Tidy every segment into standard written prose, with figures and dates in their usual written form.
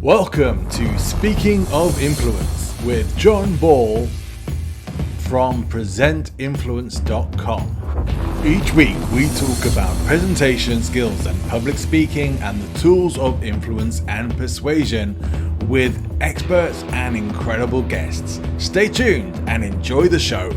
Welcome to Speaking of Influence with John Ball from presentinfluence.com. Each week we talk about presentation skills and public speaking and the tools of influence and persuasion with experts and incredible guests. Stay tuned and enjoy the show.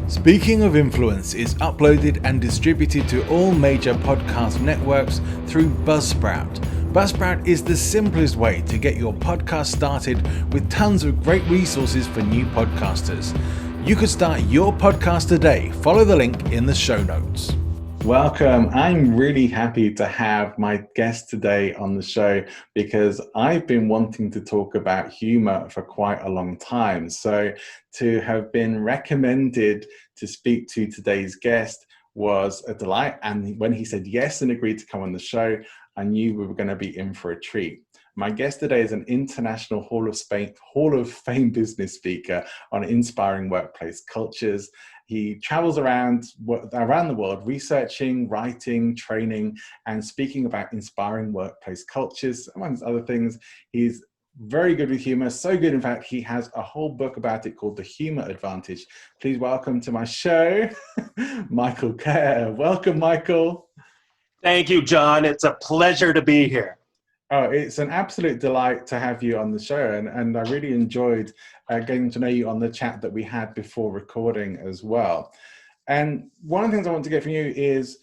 Speaking of Influence is uploaded and distributed to all major podcast networks through Buzzsprout. Buzzsprout is the simplest way to get your podcast started with tons of great resources for new podcasters. You could start your podcast today. Follow the link in the show notes. Welcome. I'm really happy to have my guest today on the show because I've been wanting to talk about humor for quite a long time. So to have been recommended to speak to today's guest was a delight. And when he said yes and agreed to come on the show, I knew we were going to be in for a treat. My guest today is an international Hall of Fame business speaker on inspiring workplace cultures. He travels around the world researching, writing, training, and speaking about inspiring workplace cultures. Amongst other things, he's very good with humor, so good in fact he has a whole book about it called The Humor Advantage. Please welcome to my show, Michael Kerr. Welcome, Michael. Thank you, John. It's a pleasure to be here. Oh, it's an absolute delight to have you on the show, and I really enjoyed getting to know you on the chat that we had before recording as well. And one of the things I want to get from you is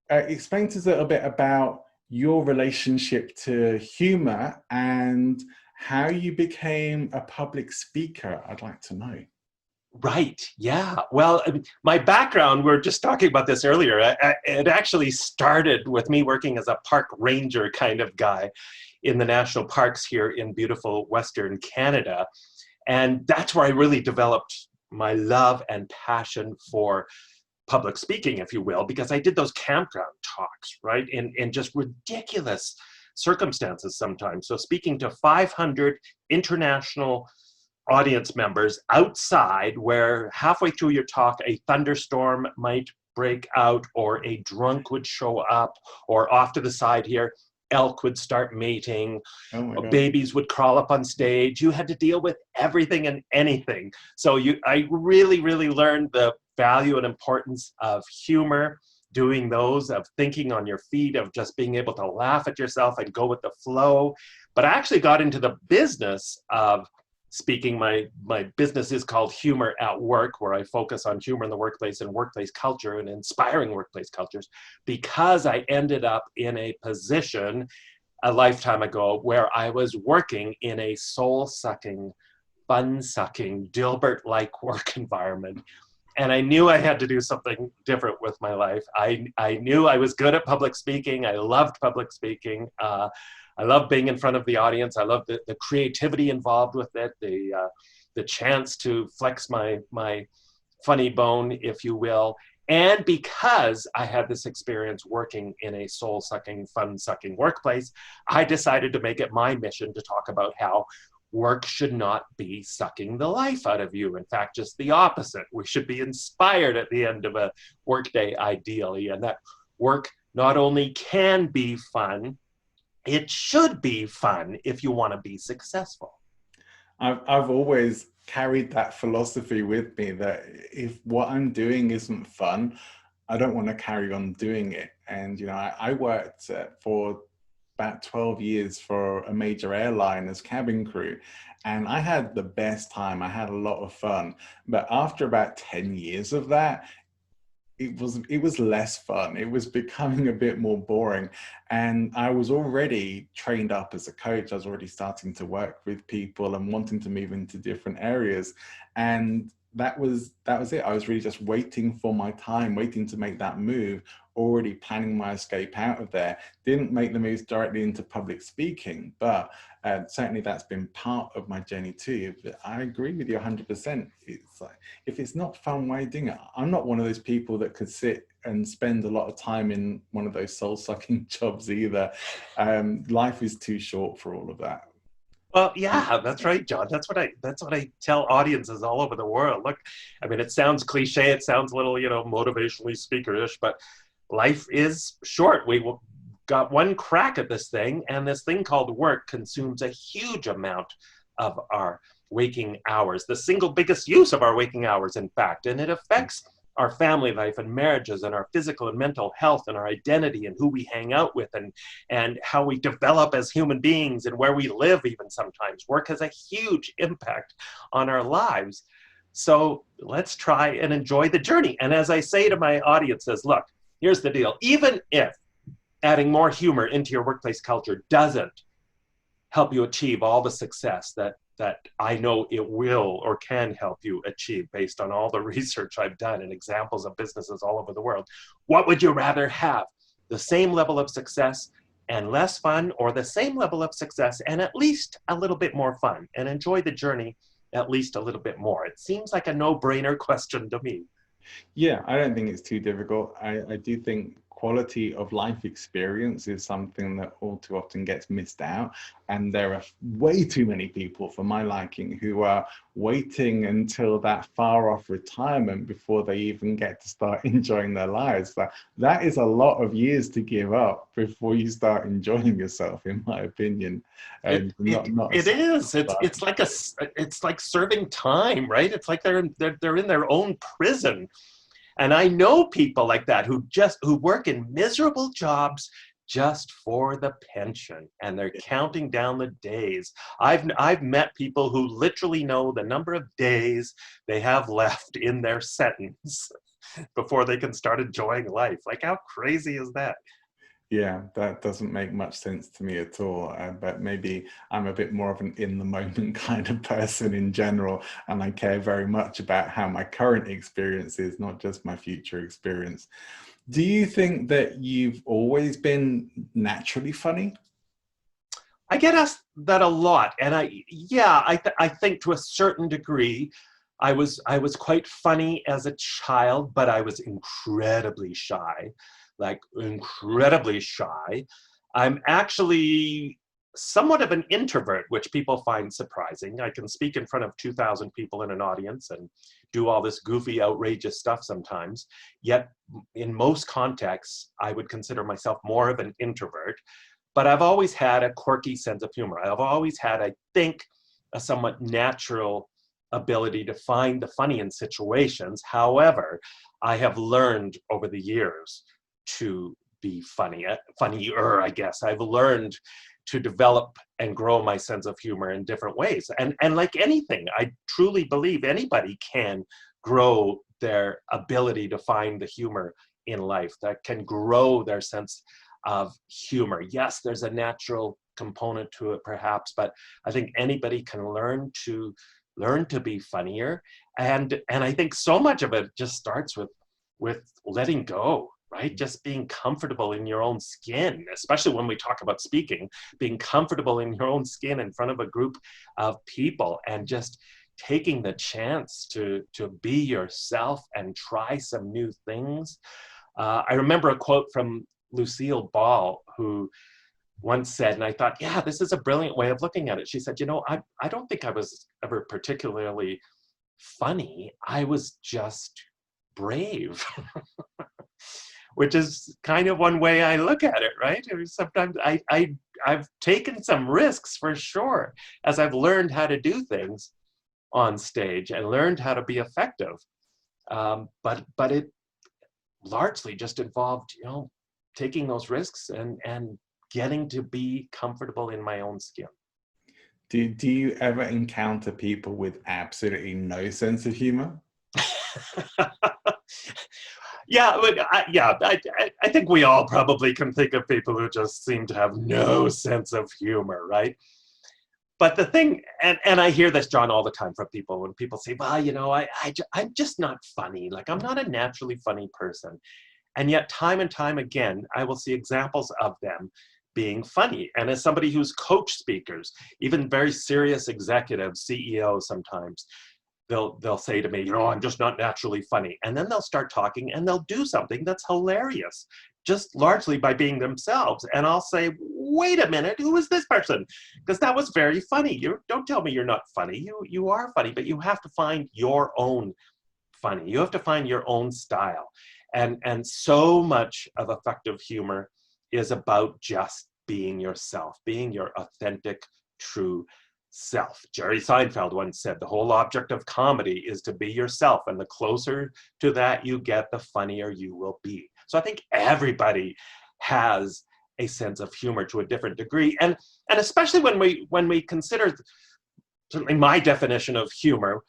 explain to us a little bit about your relationship to humor and how you became a public speaker. I'd like to know. Right. Yeah. Well, my background, we were just talking about this earlier. It actually started with me working as a park ranger kind of guy in the national parks here in beautiful Western Canada. And that's where I really developed my love and passion for public speaking, if you will, because I did those campground talks, right? In just ridiculous circumstances sometimes. So speaking to 500 international audience members outside where halfway through your talk a thunderstorm might break out or a drunk would show up, or off to the side here elk would start mating, babies would crawl up on stage. You had to deal with everything and anything. So I really learned the value and importance of humor, doing those, of thinking on your feet, of just being able to laugh at yourself and go with the flow. But I actually got into the business of speaking. My business is called Humor at Work, where I focus on humor in the workplace and workplace culture and inspiring workplace cultures, because I ended up in a position a lifetime ago where I was working in a soul-sucking, fun-sucking, Dilbert-like work environment. And I knew I had to do something different with my life. I knew I was good at public speaking. I loved public speaking. I love being in front of the audience. I love the creativity involved with it, the chance to flex my funny bone, if you will. And because I had this experience working in a soul-sucking, fun-sucking workplace, I decided to make it my mission to talk about how work should not be sucking the life out of you. In fact, just the opposite. We should be inspired at the end of a workday, ideally, and that work not only can be fun, it should be fun if you want to be successful. I've always carried that philosophy with me that if what I'm doing isn't fun, I don't want to carry on doing it. And, I worked for about 12 years for a major airline as cabin crew, and I had the best time. I had a lot of fun. But after about 10 years of that, it was less fun. It was becoming a bit more boring. And I was already trained up as a coach. I was already starting to work with people and wanting to move into different areas. And that was it. I was really just waiting for my time, waiting to make that move, already planning my escape out of there. Didn't make the moves directly into public speaking, but certainly that's been part of my journey too. I agree with you 100%. It's like, if it's not fun, why are you doing it? I'm not one of those people that could sit and spend a lot of time in one of those soul-sucking jobs either. Life is too short for all of that. Well, yeah, that's right, John. That's what I tell audiences all over the world. Look, I mean, it sounds cliche. It sounds a little, motivationally speakerish, but life is short. We will got one crack at this thing, and this thing called work consumes a huge amount of our waking hours, the single biggest use of our waking hours, in fact, and it affects our family life and marriages and our physical and mental health and our identity and who we hang out with and how we develop as human beings and where we live even sometimes. Work has a huge impact on our lives. So let's try and enjoy the journey. And as I say to my audiences, look, here's the deal. Even if adding more humor into your workplace culture doesn't help you achieve all the success that I know it will or can help you achieve based on all the research I've done and examples of businesses all over the world. What would you rather have? The same level of success and less fun, or the same level of success and at least a little bit more fun, and enjoy the journey at least a little bit more? It seems like a no-brainer question to me. Yeah, I don't think it's too difficult. I do think quality of life experience is something that all too often gets missed out. And there are way too many people, for my liking, who are waiting until that far off retirement before they even get to start enjoying their lives. That is a lot of years to give up before you start enjoying yourself, in my opinion. And it is. It's like serving time, right? It's like they're in their own prison. And I know people like that who work in miserable jobs just for the pension, and they're counting down the days. I've met people who literally know the number of days they have left in their sentence before they can start enjoying life. Like, how crazy is that? Yeah, that doesn't make much sense to me at all. But maybe I'm a bit more of an in the moment kind of person in general, and I care very much about how my current experience is, not just my future experience. Do you think that you've always been naturally funny? I get asked that a lot, and I think to a certain degree, I was quite funny as a child, but I was incredibly shy. Like, incredibly shy. I'm actually somewhat of an introvert, which people find surprising. I can speak in front of 2,000 people in an audience and do all this goofy, outrageous stuff sometimes. Yet, in most contexts, I would consider myself more of an introvert. But I've always had a quirky sense of humor. I've always had, I think, a somewhat natural ability to find the funny in situations. However, I have learned over the years to be funnier, I guess. I've learned to develop and grow my sense of humor in different ways. And like anything, I truly believe anybody can grow their ability to find the humor in life, that can grow their sense of humor. Yes, there's a natural component to it perhaps, but I think anybody can learn to be funnier. And I think so much of it just starts with letting go. Right? Just being comfortable in your own skin, especially when we talk about speaking, being comfortable in your own skin in front of a group of people, and just taking the chance to be yourself and try some new things. I remember a quote from Lucille Ball, who once said, and I thought, yeah, this is a brilliant way of looking at it. She said, I don't think I was ever particularly funny. I was just brave. Which is kind of one way I look at it, right? Sometimes I've taken some risks for sure as I've learned how to do things on stage and learned how to be effective. But it largely just involved, taking those risks and getting to be comfortable in my own skin. Do you ever encounter people with absolutely no sense of humor? Yeah, I think we all probably can think of people who just seem to have no sense of humor, right? But the thing, and I hear this, John, all the time from people when people say, well, I'm just not funny. Like, I'm not a naturally funny person. And yet time and time again, I will see examples of them being funny. And as somebody who's coached speakers, even very serious executives, CEOs sometimes, they'll say to me, I'm just not naturally funny. And then they'll start talking and they'll do something that's hilarious, just largely by being themselves. And I'll say, wait a minute, who is this person? Because that was very funny. Don't tell me you're not funny. You are funny, but you have to find your own funny. You have to find your own style. And so much of effective humor is about just being yourself, being your authentic, true self. Jerry Seinfeld once said, the whole object of comedy is to be yourself. And the closer to that you get, the funnier you will be. So I think everybody has a sense of humor to a different degree. And especially when we consider, certainly my definition of humor,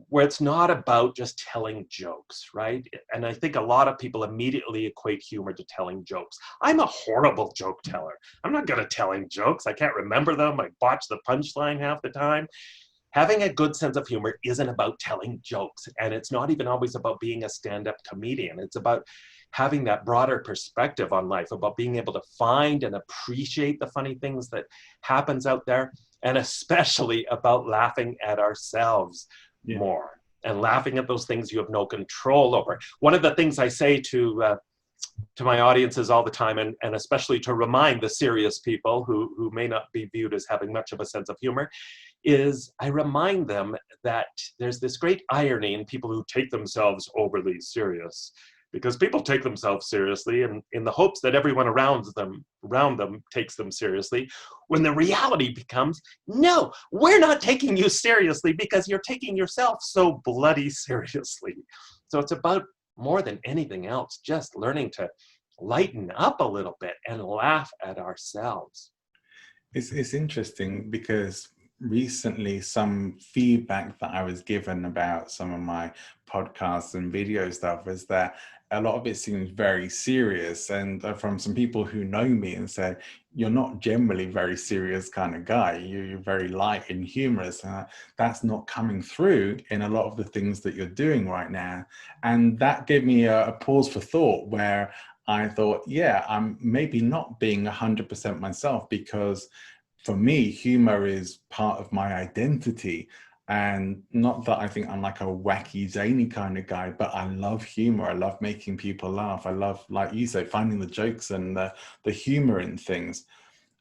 where it's not about just telling jokes, right? And I think a lot of people immediately equate humor to telling jokes. I'm a horrible joke teller. I'm not good at telling jokes. I can't remember them. I botch the punchline half the time. Having a good sense of humor isn't about telling jokes, and it's not even always about being a stand-up comedian. It's about having that broader perspective on life, about being able to find and appreciate the funny things that happens out there, and especially about laughing at ourselves more and laughing at those things you have no control over. One of the things I say to my audiences all the time, and especially to remind the serious people who may not be viewed as having much of a sense of humor, is I remind them that there's this great irony in people who take themselves overly serious. Because people take themselves seriously and in the hopes that everyone around them takes them seriously, when the reality becomes, no, we're not taking you seriously because you're taking yourself so bloody seriously. So it's about, more than anything else, just learning to lighten up a little bit and laugh at ourselves. It's interesting because recently some feedback that I was given about some of my podcasts and video stuff is that a lot of it seems very serious, and from some people who know me and said, you're not generally very serious kind of guy, you're very light and humorous, and that's not coming through in a lot of the things that you're doing right now. And that gave me a pause for thought, where I thought, yeah, I'm maybe not being 100% myself, because for me, humor is part of my identity. And not that I think I'm like a wacky, zany kind of guy, but I love humor. I love making people laugh. I love, like you say, finding the jokes and the humor in things.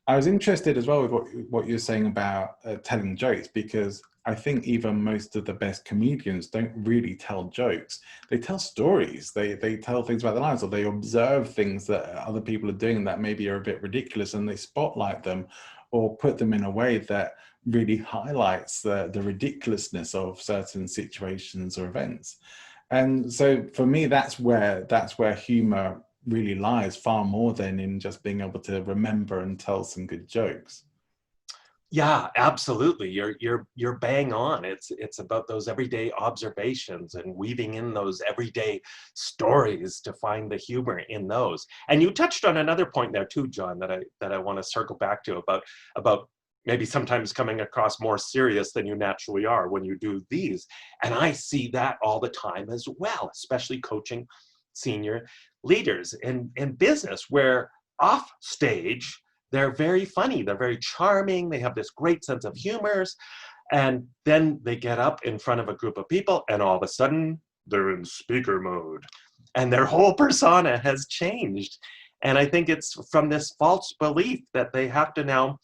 I was interested as well with what you're saying about telling jokes, because I think even most of the best comedians don't really tell jokes. They tell stories. They tell things about their lives, or they observe things that other people are doing that maybe are a bit ridiculous, and they spotlight them or put them in a way that really highlights the ridiculousness of certain situations or events. And so for me, that's where humor really lies, far more than in just being able to remember and tell some good jokes. Yeah, absolutely. You're bang on. It's about those everyday observations and weaving in those everyday stories to find the humor in those. And you touched on another point there too, John, that I want to circle back to about maybe sometimes coming across more serious than you naturally are when you do these. And I see that all the time as well, especially coaching senior leaders in business, where off stage, they're very funny, they're very charming, they have this great sense of humor, and then they get up in front of a group of people and all of a sudden they're in speaker mode and their whole persona has changed. And I think it's from this false belief that they have to now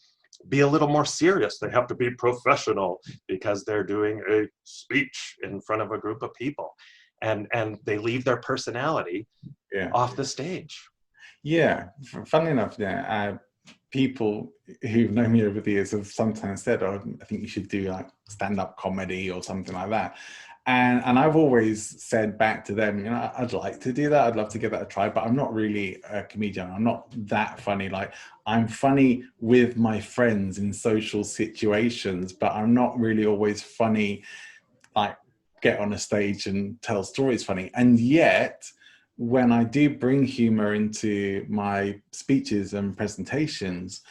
be a little more serious, they have to be professional because they're doing a speech in front of a group of people, and they leave their personality off the stage. Yeah, funnily enough, people who've known me over the years have sometimes said, oh, I think you should do like stand-up comedy or something like that. And I've always said back to them, you know, I'd like to do that. I'd love to give that a try, but I'm not really a comedian. I'm not that funny. Like, I'm funny with my friends in social situations, but I'm not really always funny, like get on a stage and tell stories funny. And yet, when I do bring humor into my speeches and presentations,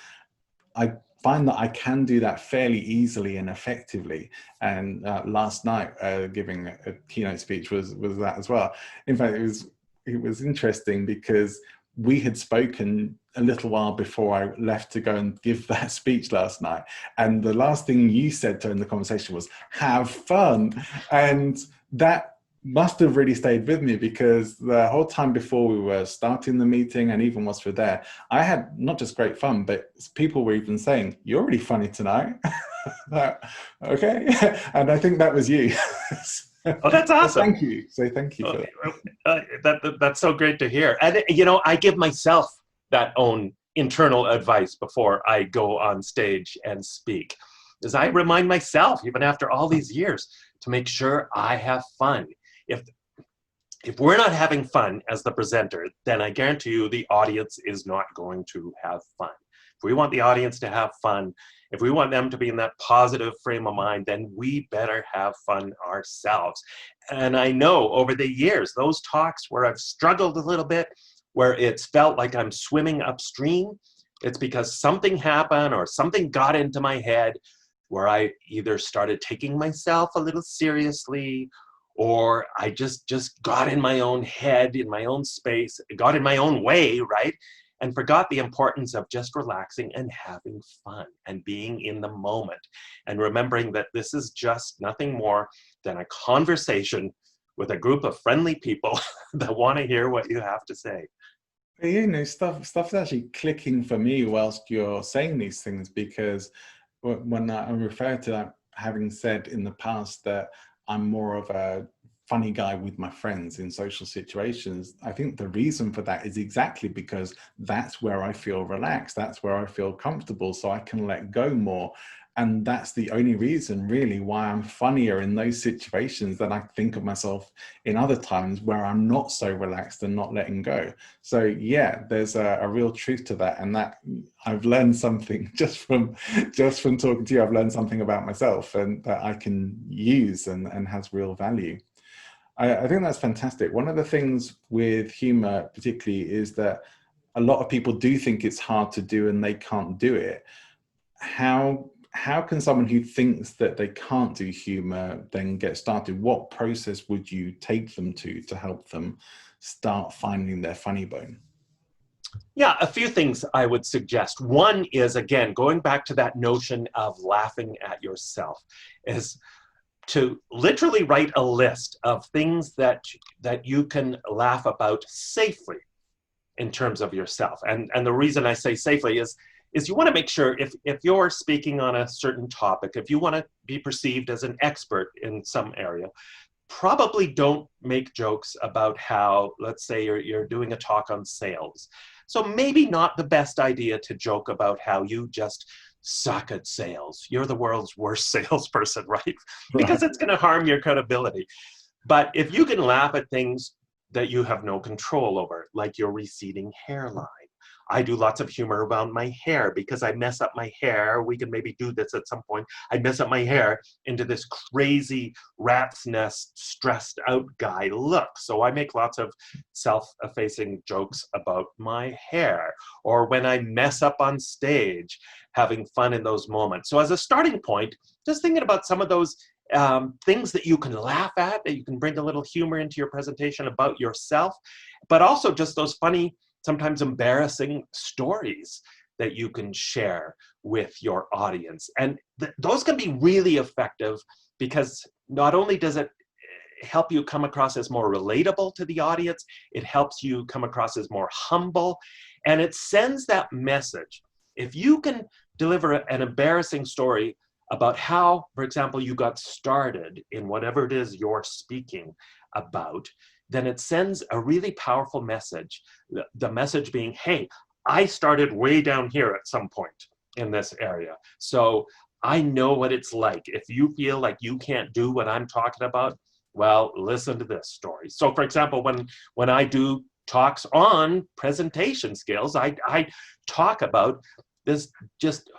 I find that I can do that fairly easily and effectively. And last night, giving a keynote speech was that as well. In fact, it was interesting because we had spoken a little while before I left to go and give that speech last night. And the last thing you said during the conversation was, have fun. And that must have really stayed with me, because the whole time before we were starting the meeting, and even once we're there, I had not just great fun, but people were even saying, you're really funny tonight. Okay. And I think that was you. Oh, that's awesome. Thank you. So thank you for that. That's so great to hear. And, you know, I give myself that own internal advice before I go on stage and speak. Is I remind myself, even after all these years, to make sure I have fun. If we're not having fun as the presenter, then I guarantee you the audience is not going to have fun. If we want the audience to have fun, if we want them to be in that positive frame of mind, then we better have fun ourselves. And I know over the years, those talks where I've struggled a little bit, where it's felt like I'm swimming upstream, it's because something happened or something got into my head where I either started taking myself a little seriously, or I just got in my own head, in my own space, got in my own way, right? And forgot the importance of just relaxing and having fun and being in the moment and remembering that this is just nothing more than a conversation with a group of friendly people that want to hear what you have to say. You know, stuff's actually clicking for me whilst you're saying these things, because when I refer to that, having said in the past that I'm more of a funny guy with my friends in social situations, I think the reason for that is exactly because that's where I feel relaxed. That's where I feel comfortable, so I can let go more. And that's the only reason really why I'm funnier in those situations than I think of myself in other times where I'm not so relaxed and not letting go. So yeah, there's a real truth to that. And that I've learned something just from talking to you. I've learned something about myself and that I can use and has real value. I think that's fantastic. One of the things with humor particularly is that a lot of people do think it's hard to do and they can't do it. How can someone who thinks that they can't do humor then get started? What process would you take them to help them start finding their funny bone? Yeah, a few things I would suggest. One is, again, going back to that notion of laughing at yourself, is to literally write a list of things that you can laugh about safely in terms of yourself. And the reason I say safely is you want to make sure if you're speaking on a certain topic, if you want to be perceived as an expert in some area, probably don't make jokes about how, let's say you're doing a talk on sales. So maybe not the best idea to joke about how you just suck at sales. You're the world's worst salesperson, right? Because it's going to harm your credibility. But if you can laugh at things that you have no control over, like your receding hairline. I do lots of humor around my hair because I mess up my hair. We can maybe do this at some point. I mess up my hair into this crazy rat's nest, stressed out guy look. So I make lots of self-effacing jokes about my hair. Or when I mess up on stage, having fun in those moments. So as a starting point, just thinking about some of those things that you can laugh at, that you can bring a little humor into your presentation about yourself, but also just those funny, sometimes embarrassing stories that you can share with your audience. And those can be really effective because not only does it help you come across as more relatable to the audience, it helps you come across as more humble, and it sends that message. If you can deliver an embarrassing story about how, for example, you got started in whatever it is you're speaking about, then it sends a really powerful message. The message being, hey, I started way down here at some point in this area. So I know what it's like. If you feel like you can't do what I'm talking about, well, listen to this story. So for example, when I do talks on presentation skills, I talk about this just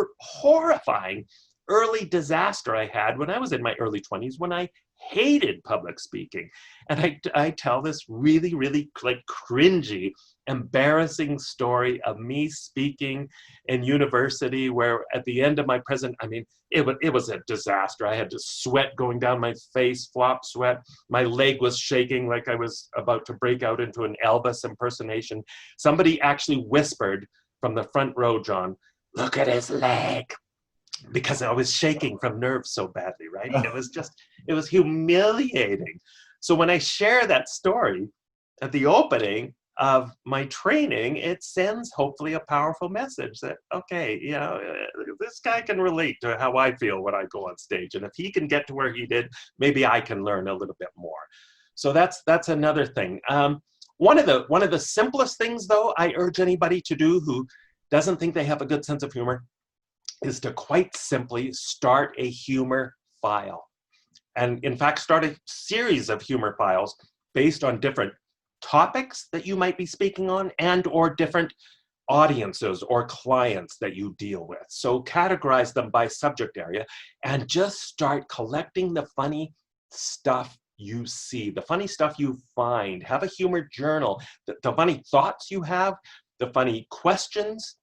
horrifying early disaster I had when I was in my early 20s, when I hated public speaking. And I tell this really, really like cringy, embarrassing story of me speaking in university, where at the end of my it was a disaster. I had sweat going down my face, flop sweat. My leg was shaking like I was about to break out into an Elvis impersonation. Somebody actually whispered from the front row, John, "Look at his leg," because I was shaking from nerves so badly, right? It was humiliating. So when I share that story at the opening of my training, it sends hopefully a powerful message that, okay, you know, this guy can relate to how I feel when I go on stage. And if he can get to where he did, maybe I can learn a little bit more. So that's another thing. One of the simplest things, though, I urge anybody to do who doesn't think they have a good sense of humor is to quite simply start a humor file. And in fact, start a series of humor files based on different topics that you might be speaking on and or different audiences or clients that you deal with. So categorize them by subject area and just start collecting the funny stuff you see, the funny stuff you find. Have a humor journal, the funny thoughts you have, the funny questions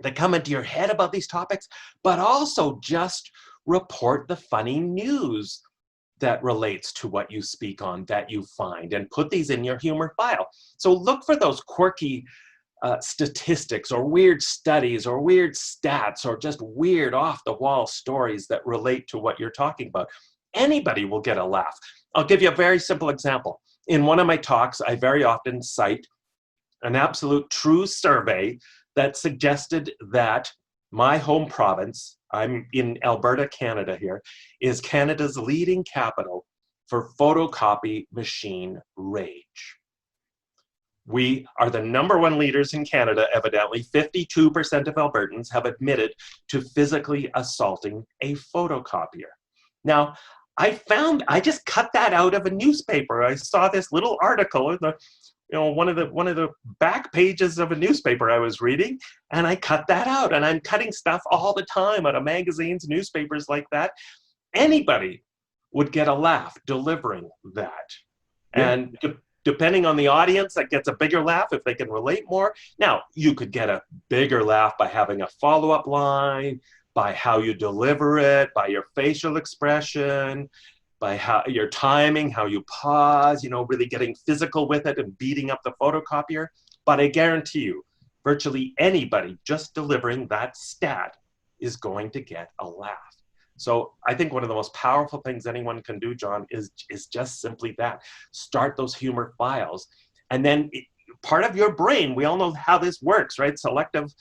that come into your head about these topics, but also just report the funny news that relates to what you speak on that you find, and put these in your humor file. So look for those quirky statistics or weird studies or weird stats or just weird off-the-wall stories that relate to what you're talking about. Anybody will get a laugh. I'll give you a very simple example. In one of my talks, I very often cite an absolute true survey that suggested that my home province, I'm in Alberta, Canada here, is Canada's leading capital for photocopy machine rage. We are the #1 leaders in Canada, evidently. 52% of Albertans have admitted to physically assaulting a photocopier. Now, I just cut that out of a newspaper. I saw this little article in the, one of the back pages of a newspaper I was reading, and I cut that out. And I'm cutting stuff all the time out of magazines, newspapers like that. Anybody would get a laugh delivering that. Yeah. And depending on the audience, that gets a bigger laugh if they can relate more. Now, you could get a bigger laugh by having a follow-up line, by how you deliver it, by your facial expression, by how your timing, how you pause, really getting physical with it and beating up the photocopier. But I guarantee you, virtually anybody just delivering that stat is going to get a laugh. So I think one of the most powerful things anyone can do, John, is just simply that. Start those humor files. And then part of your brain, we all know how this works, right? Selective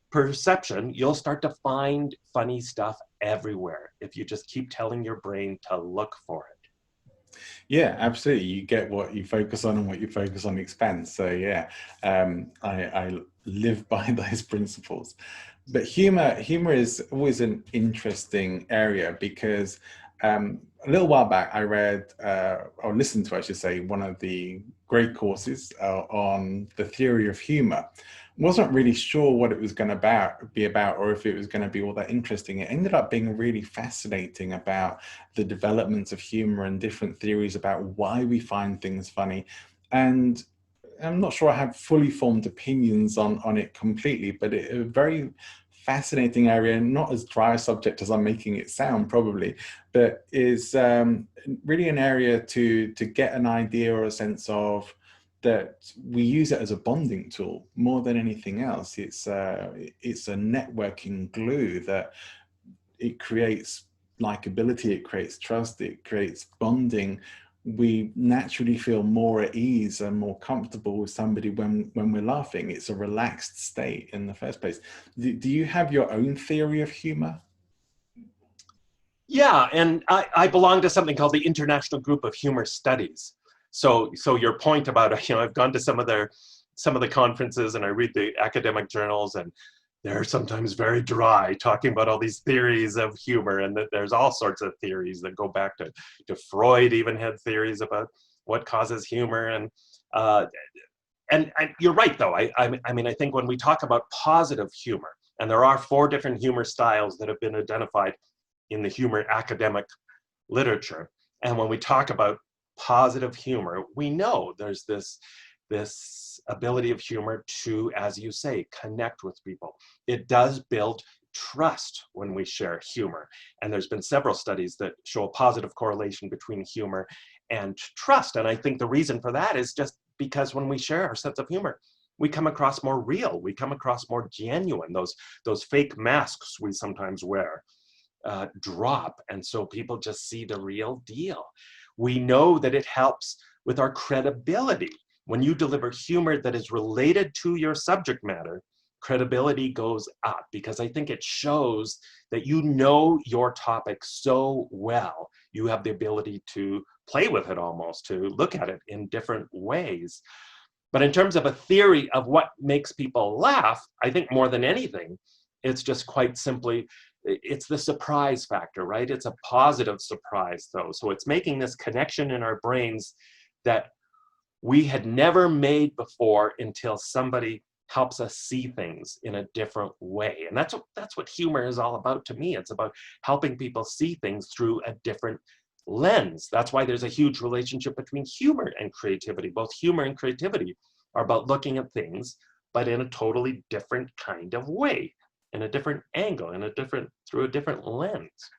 perception, you'll start to find funny stuff everywhere if you just keep telling your brain to look for it. Yeah, absolutely. You get what you focus on, and what you focus on expands. So yeah, I live by those principles. But humor is always an interesting area because a little while back I read, or listened to, I should say, one of the great courses on the theory of humor. Wasn't really sure what it was going to be about, or if it was going to be all that interesting. It ended up being really fascinating about the developments of humor and different theories about why we find things funny. And I'm not sure I have fully formed opinions on it completely, but a very fascinating area, not as dry a subject as I'm making it sound probably, but is really an area to get an idea or a sense of that we use it as a bonding tool more than anything else. It's a networking glue that it creates likability, it creates trust, it creates bonding. We naturally feel more at ease and more comfortable with somebody when we're laughing. It's a relaxed state in the first place. Do you have your own theory of humor? Yeah, and I belong to something called the International Group of Humor Studies. So your point about, I've gone to some of the conferences and I read the academic journals, and they're sometimes very dry, talking about all these theories of humor, and that there's all sorts of theories that go back to Freud. Even had theories about what causes humor, and you're right though. I mean I think when we talk about positive humor, and there are 4 different humor styles that have been identified in the humor academic literature, and when we talk about positive humor, we know there's this ability of humor to, as you say, connect with people. It does build trust when we share humor. And there's been several studies that show a positive correlation between humor and trust. And I think the reason for that is just because when we share our sense of humor, we come across more real, we come across more genuine. Those fake masks we sometimes wear drop, and so people just see the real deal. We know that it helps with our credibility. When you deliver humor that is related to your subject matter, credibility goes up, because I think it shows that you know your topic so well. You have the ability to play with it almost, to look at it in different ways. But in terms of a theory of what makes people laugh, I think more than anything, it's just quite simply, it's the surprise factor, right? It's a positive surprise though. So it's making this connection in our brains that we had never made before until somebody helps us see things in a different way. And that's what humor is all about to me. It's about helping people see things through a different lens. That's why there's a huge relationship between humor and creativity. Both humor and creativity are about looking at things, but in a totally different kind of way, in a different angle, through a different lens.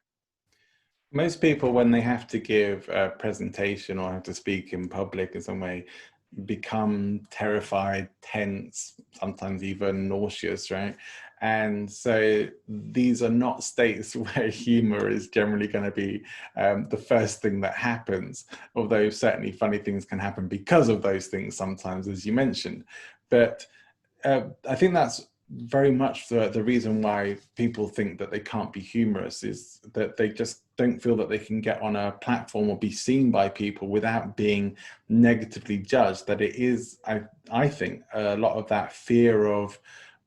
Most people, when they have to give a presentation or have to speak in public in some way, become terrified, tense, sometimes even nauseous, right? And so these are not states where humor is generally going to be the first thing that happens, although certainly funny things can happen because of those things sometimes, as you mentioned. But I think that's very much the reason why people think that they can't be humorous, is that they just don't feel that they can get on a platform or be seen by people without being negatively judged. That it is, I think, a lot of that fear of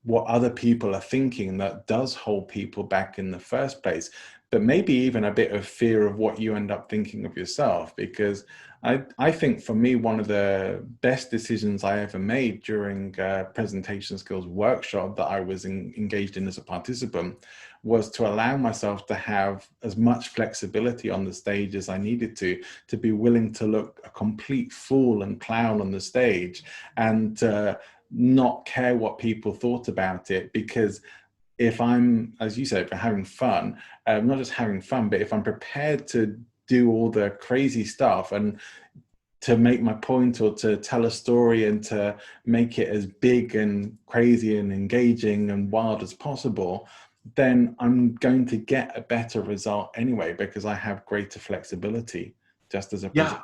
what other people are thinking that does hold people back in the first place. But maybe even a bit of fear of what you end up thinking of yourself, because I think for me, one of the best decisions I ever made during a presentation skills workshop that I was engaged in as a participant was to allow myself to have as much flexibility on the stage as I needed to be willing to look a complete fool and clown on the stage and not care what people thought about it. Because if I'm, as you said, if I'm having fun, not just having fun, but if I'm prepared to do all the crazy stuff and to make my point or to tell a story and to make it as big and crazy and engaging and wild as possible, then I'm going to get a better result anyway, because I have greater flexibility just as a presenter.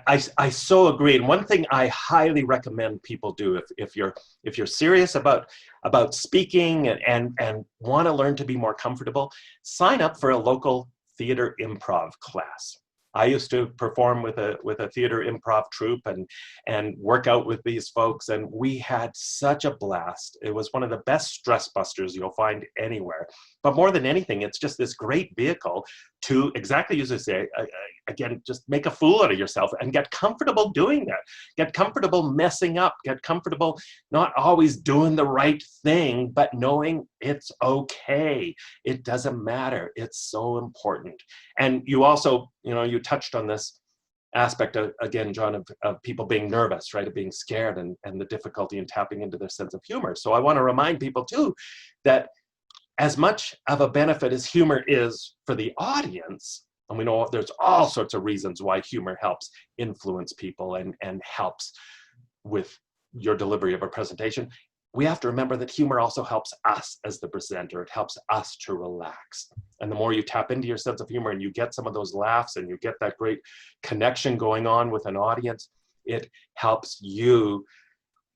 I so agree. And one thing I highly recommend people do if you're serious about speaking and want to learn to be more comfortable, sign up for a local theater improv class. I used to perform with a theater improv troupe and work out with these folks, and we had such a blast. It was one of the best stress busters you'll find anywhere. But more than anything, it's just this great vehicle to, exactly as you say, again, just make a fool out of yourself and get comfortable doing that. Get comfortable messing up. Get comfortable not always doing the right thing, but knowing it's okay. It doesn't matter. It's so important. And you also, you touched on this aspect again, John, of people being nervous, right? Of being scared and the difficulty in tapping into their sense of humor. So I want to remind people too that as much of a benefit as humor is for the audience, and we know there's all sorts of reasons why humor helps influence people and helps with your delivery of a presentation, we have to remember that humor also helps us as the presenter. It helps us to relax. And the more you tap into your sense of humor and you get some of those laughs and you get that great connection going on with an audience, it helps you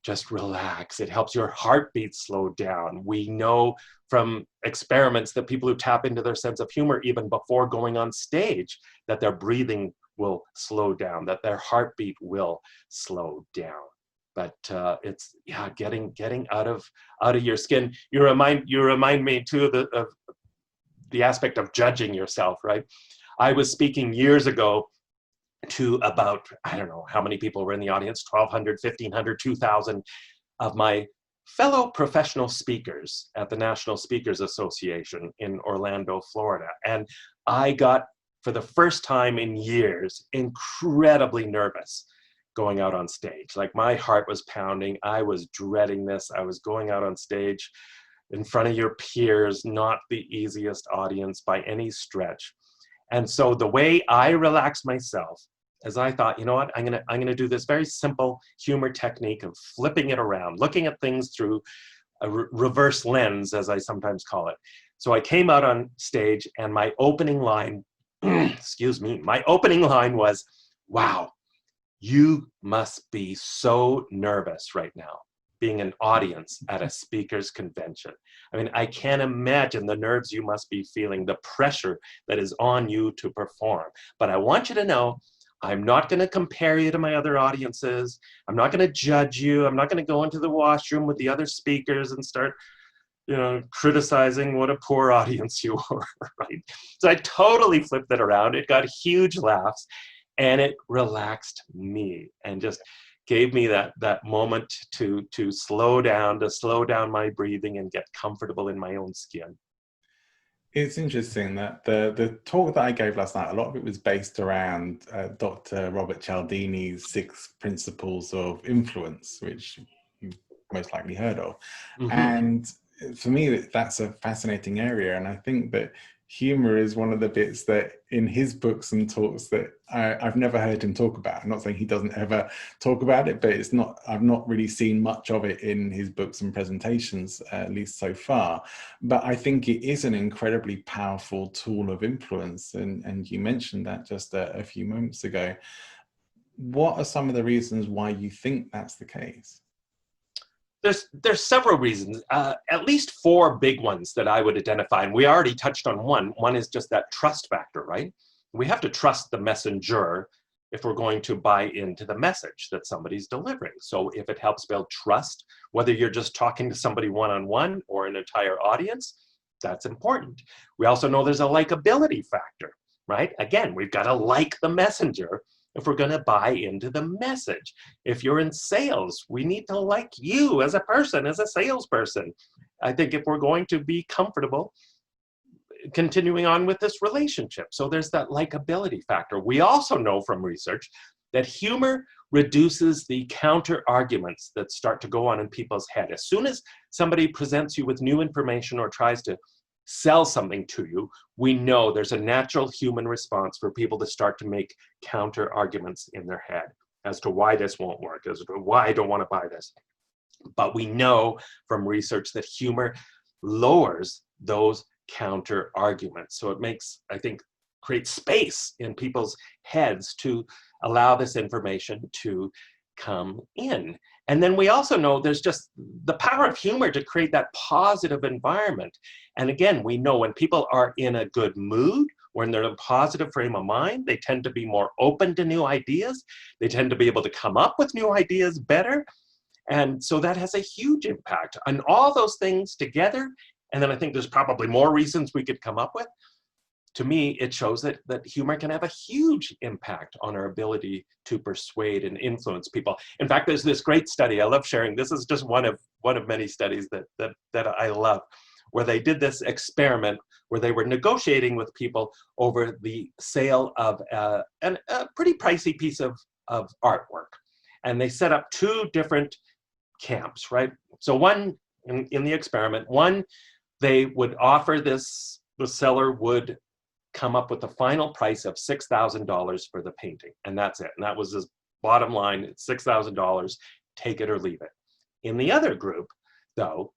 just relax. It helps your heartbeat slow down. We know from experiments that people who tap into their sense of humor even before going on stage, that their breathing will slow down, that their heartbeat will slow down. But it's getting out of your skin. You remind me too of the aspect of judging yourself, right? I was speaking years ago to about, I don't know how many people were in the audience, 1,200, 1,500, 2,000 of my fellow professional speakers at the National Speakers Association in Orlando, Florida. And I got, for the first time in years, incredibly nervous going out on stage. Like my heart was pounding. I was dreading this. I was going out on stage in front of your peers, not the easiest audience by any stretch. And so the way I relaxed myself is I thought, you know what, I'm gonna do this very simple humor technique of flipping it around, looking at things through a reverse lens, as I sometimes call it. So I came out on stage and my opening line, excuse me, my opening line was, wow, you must be so nervous right now, being an audience at a speaker's convention. I mean, I can't imagine the nerves you must be feeling, the pressure that is on you to perform. But I want you to know, I'm not going to compare you to my other audiences. I'm not going to judge you. I'm not going to go into the washroom with the other speakers and start, criticizing what a poor audience you are, right? So I totally flipped it around. It got huge laughs, and it relaxed me and just gave me that moment to slow down my breathing and get comfortable in my own skin. It's interesting that the talk that I gave last night, a lot of it was based around Dr. Robert Cialdini's 6 principles of influence, which you've most likely heard of. Mm-hmm. And for me, that's a fascinating area. And I think that humor is one of the bits that in his books and talks that I've never heard him talk about. I'm not saying he doesn't ever talk about it, but I've not really seen much of it in his books and presentations, at least so far. But I think it is an incredibly powerful tool of influence. And you mentioned that just a few moments ago. What are some of the reasons why you think that's the case? There's several reasons, at least 4 big ones that I would identify. And we already touched on one. One is just that trust factor, right? We have to trust the messenger if we're going to buy into the message that somebody's delivering. So if it helps build trust, whether you're just talking to somebody one-on-one or an entire audience, that's important. We also know there's a likability factor, right? Again, we've got to like the messenger if we're going to buy into the message. If you're in sales, we need to like you as a person, as a salesperson. I think if we're going to be comfortable continuing on with this relationship. So there's that likability factor. We also know from research that humor reduces the counter arguments that start to go on in people's head. As soon as somebody presents you with new information or tries to sell something to you, we know there's a natural human response for people to start to make counter arguments in their head as to why this won't work, as to why I don't want to buy this. But we know from research that humor lowers those counter arguments. So it makes, I think, create space in people's heads to allow this information to come in. And then we also know there's just the power of humor to create that positive environment. And again, we know when people are in a good mood, when they're in a positive frame of mind, they tend to be more open to new ideas. They tend to be able to come up with new ideas better. And so that has a huge impact on all those things together. And then I think there's probably more reasons we could come up with. To me, it shows that humor can have a huge impact on our ability to persuade and influence people. In fact, there's this great study I love sharing. This is just one of many studies that I love, where they did this experiment where they were negotiating with people over the sale of a pretty pricey piece of artwork. And they set up 2 different camps, right? So one, in the experiment, one, they would offer this, the seller would come up with the final price of $6,000 for the painting. And that's it. And that was his bottom line. It's $6,000, take it or leave it. In the other group, though,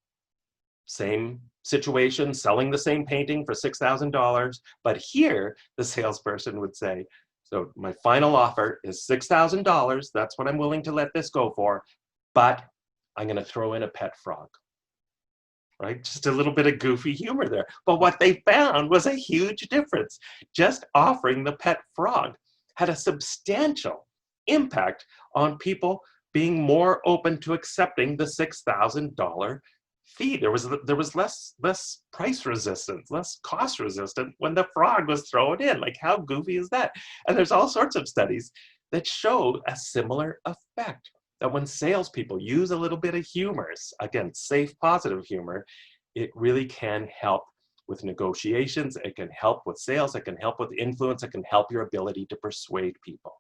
same situation, selling the same painting for $6,000. But here, the salesperson would say, so my final offer is $6,000. That's what I'm willing to let this go for. But I'm going to throw in a pet frog. Right? Just a little bit of goofy humor there. But what they found was a huge difference. Just offering the pet frog had a substantial impact on people being more open to accepting the $6,000 fee. There was less price resistance, less cost resistant when the frog was thrown in. Like, how goofy is that? And there's all sorts of studies that show a similar effect. That when salespeople use a little bit of humor, again, safe, positive humor, it really can help with negotiations, it can help with sales, it can help with influence, it can help your ability to persuade people.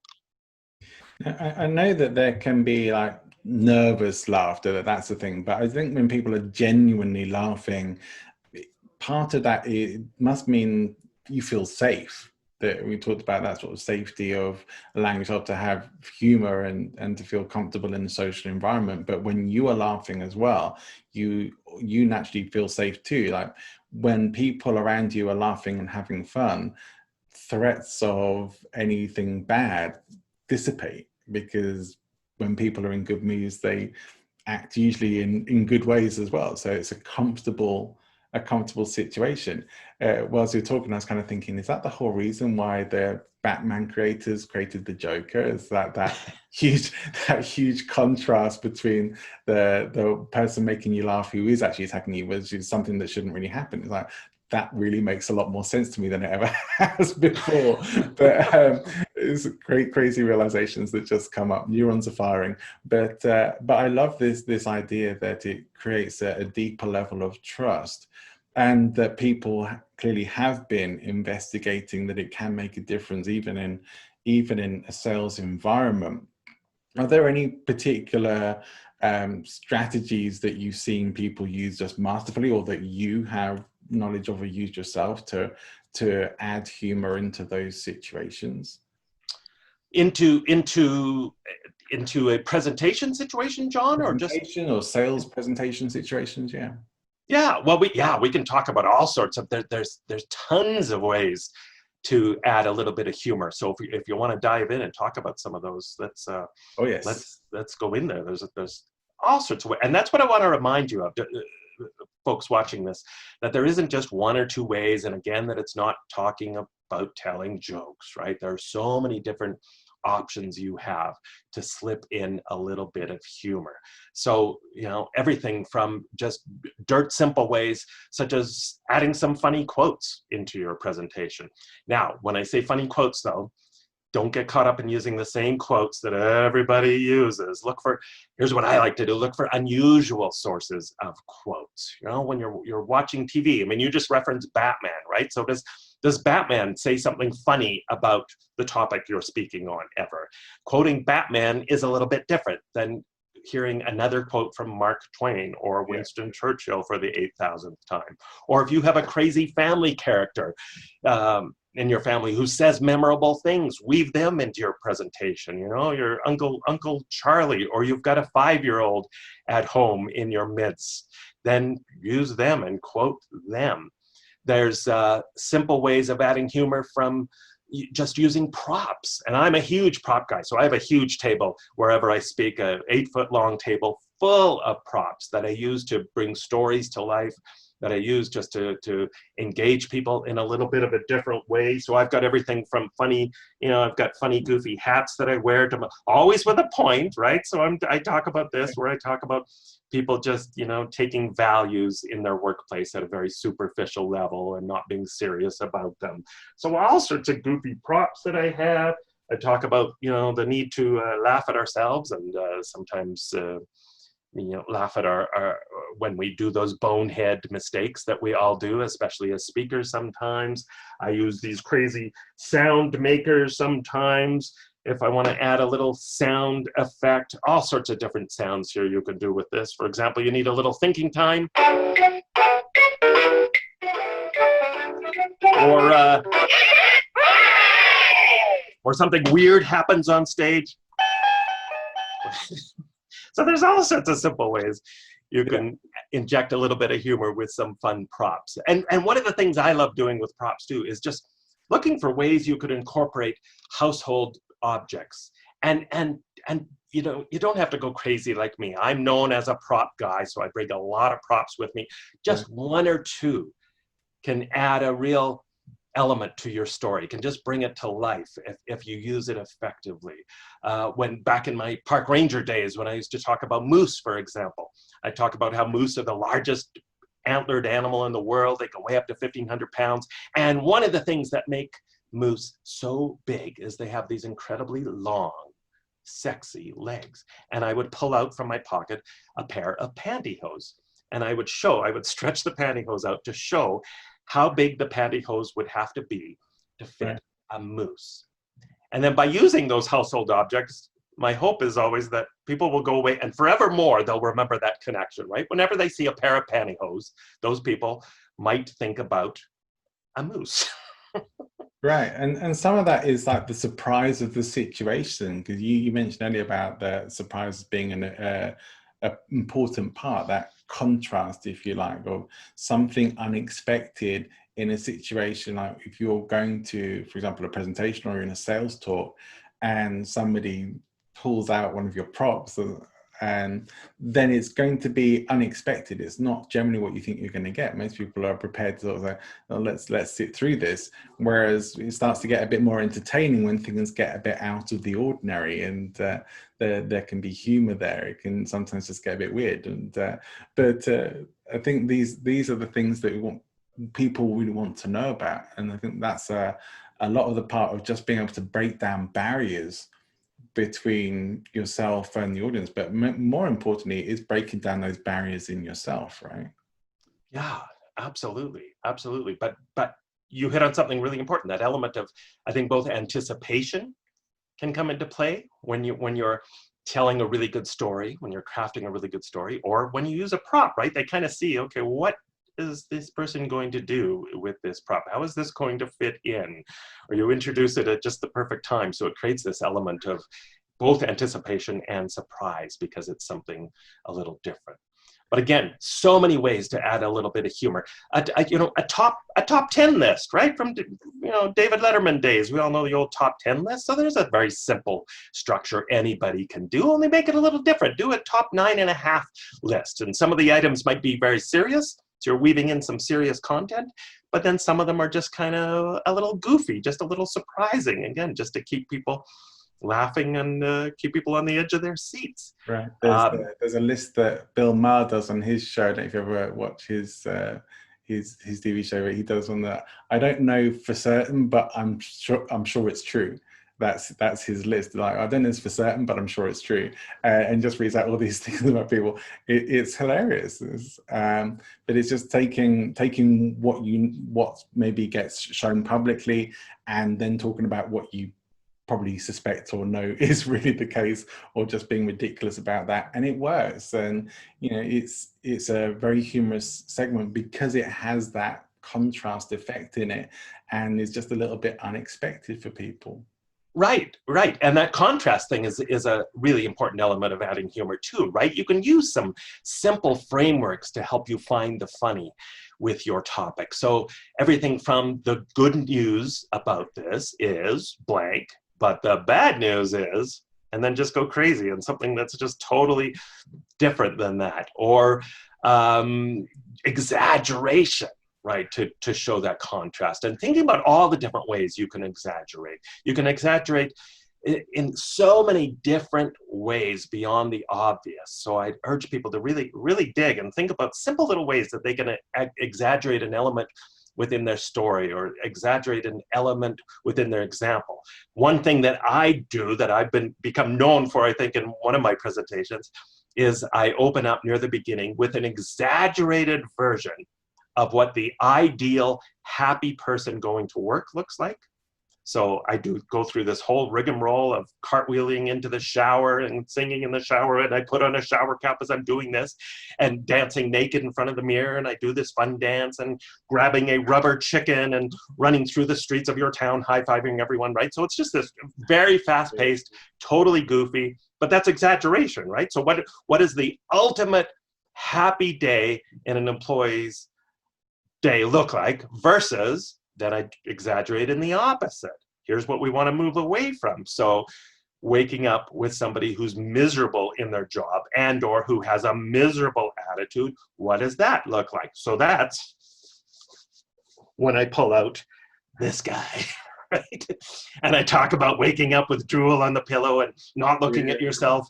I know that there can be like nervous laughter, that's the thing, but I think when people are genuinely laughing, part of that, it must mean you feel safe. That we talked about that sort of safety of allowing yourself to have humor and to feel comfortable in a social environment. But when you are laughing as well, you naturally feel safe too. Like when people around you are laughing and having fun, threats of anything bad dissipate, because when people are in good moods, they act usually in good ways as well. So it's a comfortable a comfortable situation. Whilst you're talking, I was kind of thinking, is that the whole reason why the Batman creators created the Joker? Is that huge contrast between the person making you laugh who is actually attacking you, which is something that shouldn't really happen? It's like, that really makes a lot more sense to me than it ever has before. But it's crazy realizations that just come up. Neurons are firing. But I love this idea that it creates a deeper level of trust, and that people clearly have been investigating that it can make a difference even in a sales environment. Are there any particular strategies that you've seen people use just masterfully, or that you have knowledge of or used yourself to add humor into those situations? Into a presentation situation, John, or just or sales presentation situations? Yeah, well, we can talk about all sorts of, there's tons of ways to add a little bit of humor. So if you want to dive in and talk about some of those, let's go in there. There's all sorts of ways, and that's what I want to remind you of, folks watching this, that there isn't just one or two ways, and again, that it's not talking about telling jokes, right? There are so many different options you have to slip in a little bit of humor. So, everything from just dirt simple ways, such as adding some funny quotes into your presentation. Now, when I say funny quotes, though, don't get caught up in using the same quotes that everybody uses. Here's what I like to do, look for unusual sources of quotes. When you're watching TV, I mean, you just referenced Batman, right? So does Batman say something funny about the topic you're speaking on ever? Quoting Batman is a little bit different than hearing another quote from Mark Twain or Winston Churchill for the 8,000th time. Or if you have a crazy family character in your family who says memorable things, weave them into your presentation. Your Uncle Charlie, or you've got a 5-year-old at home in your midst, then use them and quote them. There's simple ways of adding humor from just using props. And I'm a huge prop guy. So I have a huge table wherever I speak, a 8-foot-long table full of props that I use to bring stories to life, that I use just to engage people in a little bit of a different way. So I've got everything from funny, I've got funny, goofy hats that I wear, always with a point, right? So I talk about this, where I talk about people just, taking values in their workplace at a very superficial level and not being serious about them. So all sorts of goofy props that I have. I talk about, the need to laugh at ourselves, and sometimes laugh at our when we do those bonehead mistakes that we all do, especially as speakers sometimes. I use these crazy sound makers sometimes. If I want to add a little sound effect, all sorts of different sounds here you can do with this. For example, you need a little thinking time. Or something weird happens on stage. So there's all sorts of simple ways you can inject a little bit of humor with some fun props. And one of the things I love doing with props too is just looking for ways you could incorporate household objects. And you don't have to go crazy like me. I'm known as a prop guy, so I bring a lot of props with me. Just one or two can add a real element to your story, can just bring it to life if you use it effectively. When back in my park ranger days, when I used to talk about moose, for example, I talk about how moose are the largest antlered animal in the world. They can weigh up to 1,500 pounds. And one of the things that make moose so big is they have these incredibly long, sexy legs. And I would pull out from my pocket a pair of pantyhose, and I would stretch the pantyhose out to show how big the pantyhose would have to be to fit a moose. And then by using those household objects, my hope is always that people will go away and forevermore they'll remember that connection, right? Whenever they see a pair of pantyhose, those people might think about a moose. Right, and some of that is like the surprise of the situation, because you mentioned earlier about the surprise being an important part, that contrast, if you like, of something unexpected in a situation. Like if you're going to, for example, a presentation or you're in a sales talk and somebody pulls out one of your props and then it's going to be unexpected. It's not generally what you think you're going to get. Most people are prepared to sort of say, oh, let's sit through this. Whereas it starts to get a bit more entertaining when things get a bit out of the ordinary, and there can be humor there. It can sometimes just get a bit weird. And but I think these are the things that people really want to know about, and I think that's a lot of the part of just being able to break down barriers between yourself and the audience, but more importantly is breaking down those barriers in yourself, right? Yeah, absolutely, absolutely. But you hit on something really important, that element of, I think, both anticipation can come into play when you're telling a really good story, when you're crafting a really good story, or when you use a prop, right? They kind of see, okay, what is this person going to do with this prop? How is this going to fit in? Or you introduce it at just the perfect time. So it creates this element of both anticipation and surprise because it's something a little different. But again, so many ways to add a little bit of humor. A top 10 list, right? From David Letterman days. We all know the old top 10 list. So there's a very simple structure anybody can do, only make it a little different. Do a top 9.5 list. And some of the items might be very serious. So you're weaving in some serious content, but then some of them are just kind of a little goofy, just a little surprising, again, just to keep people laughing and keep people on the edge of their seats. Right. There's a list that Bill Maher does on his show. I don't know if you ever watch his TV show, but he does on that. I don't know for certain, but I'm sure it's true. That's his list. Like, I don't know it's for certain, but I'm sure it's true. And just reads out all these things about people. It's hilarious. But it's just taking what maybe gets shown publicly, and then talking about what you probably suspect or know is really the case, or just being ridiculous about that, and it works. And it's a very humorous segment because it has that contrast effect in it, and it's just a little bit unexpected for people. Right. And that contrast thing is a really important element of adding humor too, right? You can use some simple frameworks to help you find the funny with your topic. So everything from the good news about this is blank, but the bad news is, and then just go crazy and something that's just totally different than that. Or exaggeration. Right, to show that contrast, and thinking about all the different ways you can exaggerate. You can exaggerate in so many different ways beyond the obvious. So I urge people to really, really dig and think about simple little ways that they can exaggerate an element within their story, or exaggerate an element within their example. One thing that I do that I've become known for, I think, in one of my presentations, is I open up near the beginning with an exaggerated version of what the ideal happy person going to work looks like. So I do go through this whole rigmarole of cartwheeling into the shower and singing in the shower, and I put on a shower cap as I'm doing this, and dancing naked in front of the mirror, and I do this fun dance, and grabbing a rubber chicken and running through the streets of your town, high-fiving everyone, right? So it's just this very fast-paced, totally goofy, but that's exaggeration, right? So what is the ultimate happy day in an employee's day look like, versus that I exaggerate in the opposite? Here's what we want to move away from. So waking up with somebody who's miserable in their job and or who has a miserable attitude, what does that look like? So that's when I pull out this guy, right? And I talk about waking up with drool on the pillow and not looking at yourself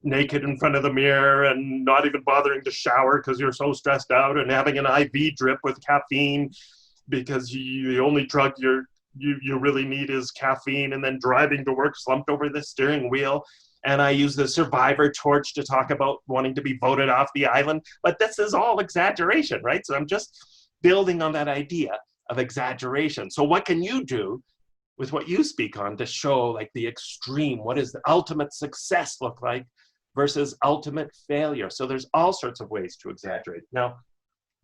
naked in front of the mirror, and not even bothering to shower because you're so stressed out, and having an IV drip with caffeine because the only drug you really need is caffeine, and then driving to work slumped over the steering wheel. And I use the survivor torch to talk about wanting to be voted off the island. But this is all exaggeration, right? So I'm just building on that idea of exaggeration. So what can you do with what you speak on to show like the extreme? What does the ultimate success look like versus ultimate failure? So there's all sorts of ways to exaggerate. Now,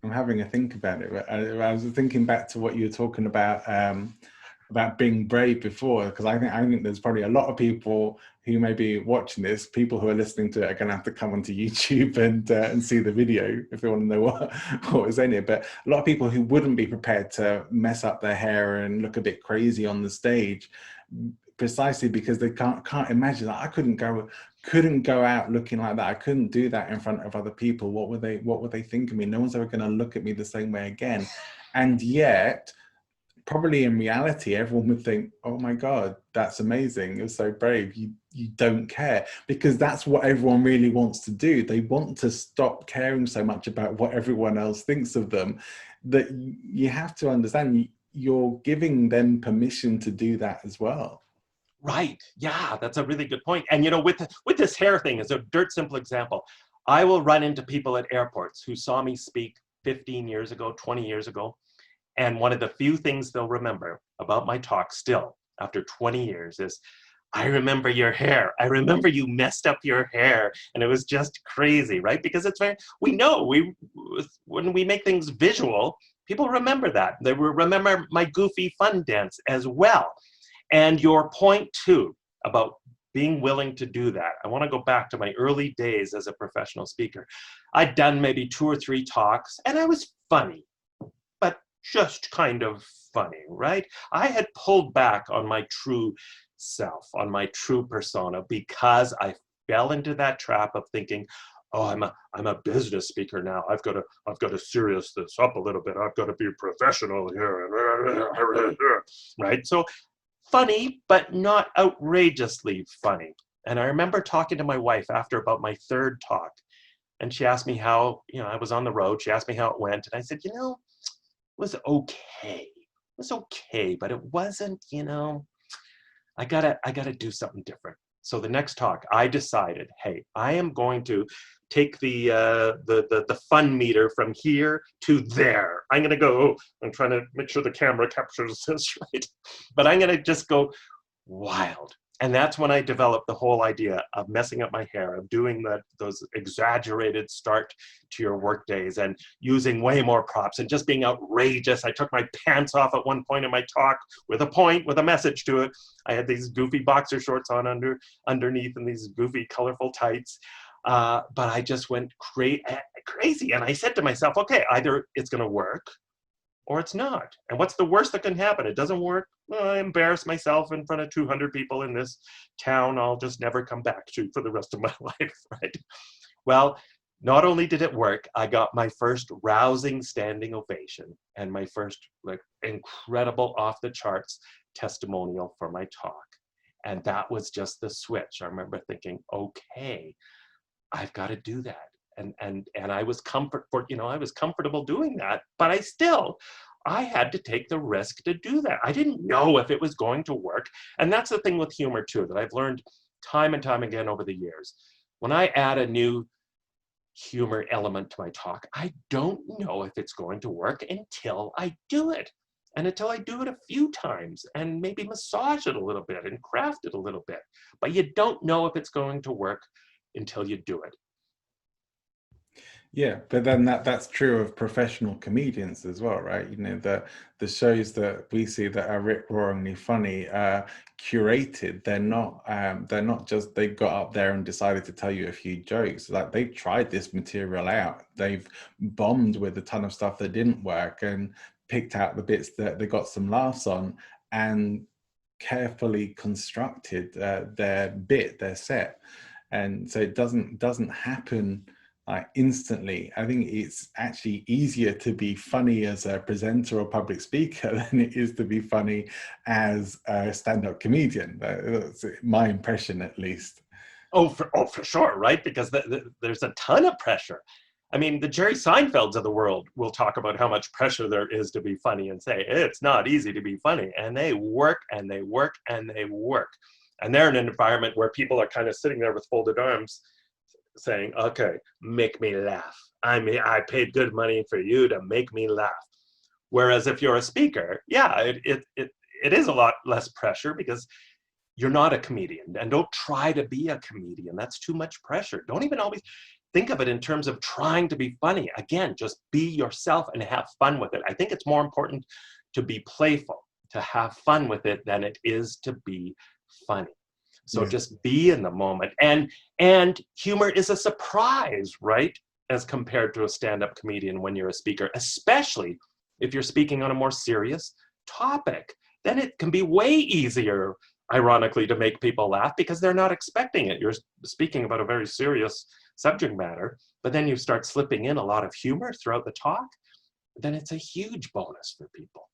I'm having a think about it. I was thinking back to what you were talking about being brave before, because I think there's probably a lot of people who may be watching this. People who are listening to it are going to have to come onto YouTube and see the video if they want to know what was in it. But a lot of people who wouldn't be prepared to mess up their hair and look a bit crazy on the stage, precisely because they can't imagine that. I couldn't go couldn't go out looking like that. I couldn't do that in front of other people. What would they think of me? No one's ever going to look at me the same way again. And yet, probably in reality, everyone would think, oh my God, that's amazing. You're so brave. You don't care, because that's what everyone really wants to do. They want to stop caring so much about what everyone else thinks of them, that you have to understand you're giving them permission to do that as well. Right. Yeah, that's a really good point. And, you know, with this hair thing is a dirt simple example. I will run into people at airports who saw me speak 15 years ago, 20 years ago. And one of the few things they'll remember about my talk still after 20 years is, I remember your hair. I remember you messed up your hair. And it was just crazy, right? Because it's when we make things visual, people remember that. They will remember my goofy fun dance as well. And your point too about being willing to do that. I want to go back to my early days as a professional speaker. I'd done maybe 2 or 3 talks and I was funny, but just kind of funny, right? I had pulled back on my true self, on my true persona, because I fell into that trap of thinking, oh, I'm a business speaker now. I've got to serious this up a little bit. I've got to be professional here, right? So funny, but not outrageously funny. And I remember talking to my wife after about my 3rd talk, and she asked me how, you know, I was on the road. She asked me how it went, and I said, you know, it was okay. It was okay, but it wasn't, you know, I gotta do something different. So the next talk, I decided, hey, I am going to take the fun meter from here to there. I'm gonna go, I'm trying to make sure the camera captures this right, but I'm gonna just go wild. And that's when I developed the whole idea of messing up my hair, of doing those exaggerated start to your work days and using way more props and just being outrageous. I took my pants off at one point in my talk with a point, with a message to it. I had these goofy boxer shorts on underneath and these goofy colorful tights. But I just went crazy. And I said to myself, okay, either it's gonna work or it's not. And what's the worst that can happen? It doesn't work. Well, I embarrass myself in front of 200 people in this town I'll just never come back to for the rest of my life, right? Well, not only did it work, I got my first rousing standing ovation and my first like incredible off the charts testimonial for my talk. And that was just the switch. I remember thinking, okay, I've got to do that. And I was I was comfortable doing that, but I had to take the risk to do that. I didn't know if it was going to work. And that's the thing with humor too, that I've learned time and time again over the years. When I add a new humor element to my talk, I don't know if it's going to work until I do it. And until I do it a few times and maybe massage it a little bit and craft it a little bit. But you don't know if it's going to work until you do it. Yeah, but then that's true of professional comedians as well, right? You know, the shows that we see that are rip-roaringly funny are curated. They're not just they got up there and decided to tell you a few jokes. Like, they've tried this material out. They've bombed with a ton of stuff that didn't work and picked out the bits that they got some laughs on and carefully constructed their set. And so it doesn't happen instantly. I think it's actually easier to be funny as a presenter or public speaker than it is to be funny as a stand-up comedian. That's my impression, at least. Oh, for sure, right? Because there's a ton of pressure. I mean, the Jerry Seinfelds of the world will talk about how much pressure there is to be funny and say, it's not easy to be funny. And they work and they work and they work. And they're in an environment where people are kind of sitting there with folded arms saying, okay, make me laugh. I paid good money for you to make me laugh. Whereas if you're a speaker, yeah, it is a lot less pressure because you're not a comedian, and don't try to be a comedian. That's too much pressure. Don't even always think of it in terms of trying to be funny. Again, just be yourself and have fun with it. I think it's more important to be playful, to have fun with it, than it is to be funny. So just be in the moment. And humor is a surprise, right? As compared to a stand-up comedian when you're a speaker, especially if you're speaking on a more serious topic. Then it can be way easier ironically, to make people laugh because they're not expecting it. You're speaking about a very serious subject matter, but then you start slipping in a lot of humor throughout the talk, then it's a huge bonus for people.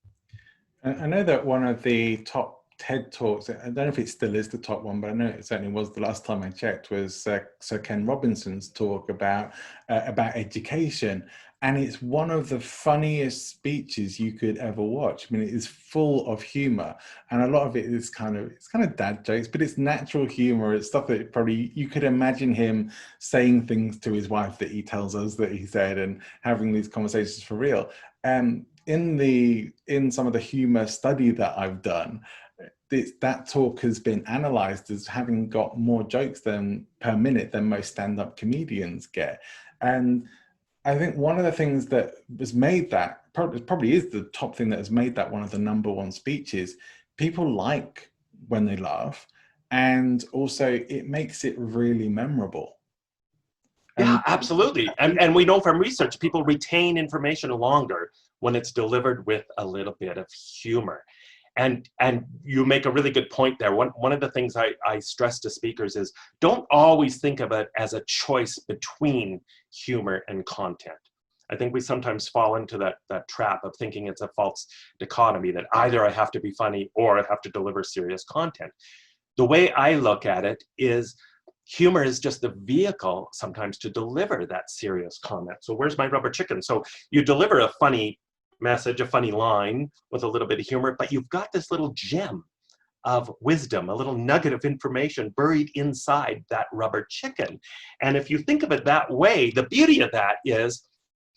I know that one of the top TED Talks, I don't know if it still is the top one, but I know it certainly was the last time I checked, was Sir Ken Robinson's talk about education. And it's one of the funniest speeches you could ever watch. I mean, it is full of humor, and a lot of it is kind of dad jokes, but it's natural humor. It's stuff that probably you could imagine him saying things to his wife that he tells us that he said, and having these conversations for real. In some of the humor study that I've done, that talk has been analyzed as having got more jokes per minute than most stand-up comedians get. And I think one of the things that has made that, probably is the top thing that has made that one of the #1 speeches, people like when they laugh, and also it makes it really memorable. Yeah, absolutely. And we know from research, people retain information longer when it's delivered with a little bit of humor. And you make a really good point there. One of the things I stress to speakers is don't always think of it as a choice between humor and content. I think we sometimes fall into that trap of thinking it's a false dichotomy, that either I have to be funny or I have to deliver serious content. The way I look at it is humor is just the vehicle sometimes to deliver that serious comment. So where's my rubber chicken? So you deliver a funny message, a funny line with a little bit of humor, but you've got this little gem of wisdom, a little nugget of information buried inside that rubber chicken. And if you think of it that way, the beauty of that is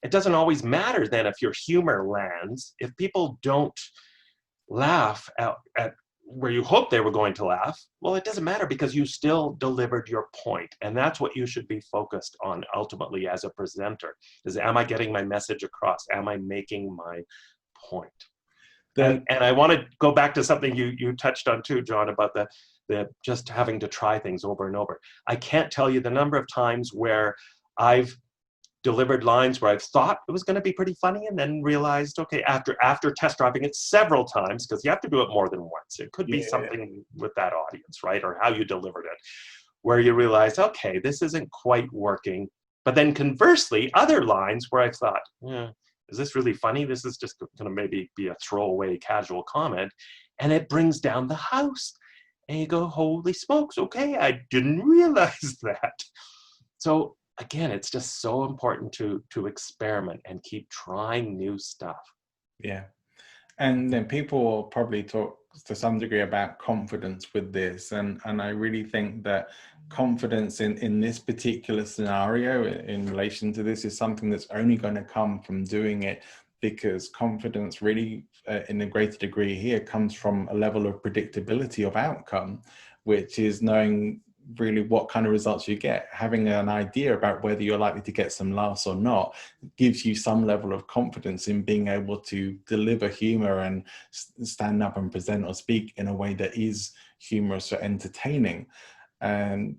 it doesn't always matter then if your humor lands. If people don't laugh at where you hoped they were going to laugh, well, it doesn't matter because you still delivered your point. And that's what you should be focused on ultimately as a presenter, is am I getting my message across? Am I making my point? And I want to go back to something you touched on too, John, about the just having to try things over and over. I can't tell you the number of times where I've delivered lines where I thought it was going to be pretty funny and then realized, okay, after test driving it several times, because you have to do it more than once. It could be something with that audience, right? Or how you delivered it, where you realize, okay, this isn't quite working. But then conversely, other lines where I thought, is this really funny? This is just going to maybe be a throwaway casual comment. And it brings down the house. And you go, holy smokes, okay, I didn't realize that. So again, it's just so important to experiment and keep trying new stuff. Yeah. And then people will probably talk to some degree about confidence with this. And I really think that confidence in this particular scenario in relation to this is something that's only going to come from doing it, because confidence really, in a greater degree here, comes from a level of predictability of outcome, which is knowing really what kind of results you get. Having an idea about whether you're likely to get some laughs or not gives you some level of confidence in being able to deliver humor and stand up and present or speak in a way that is humorous or entertaining. And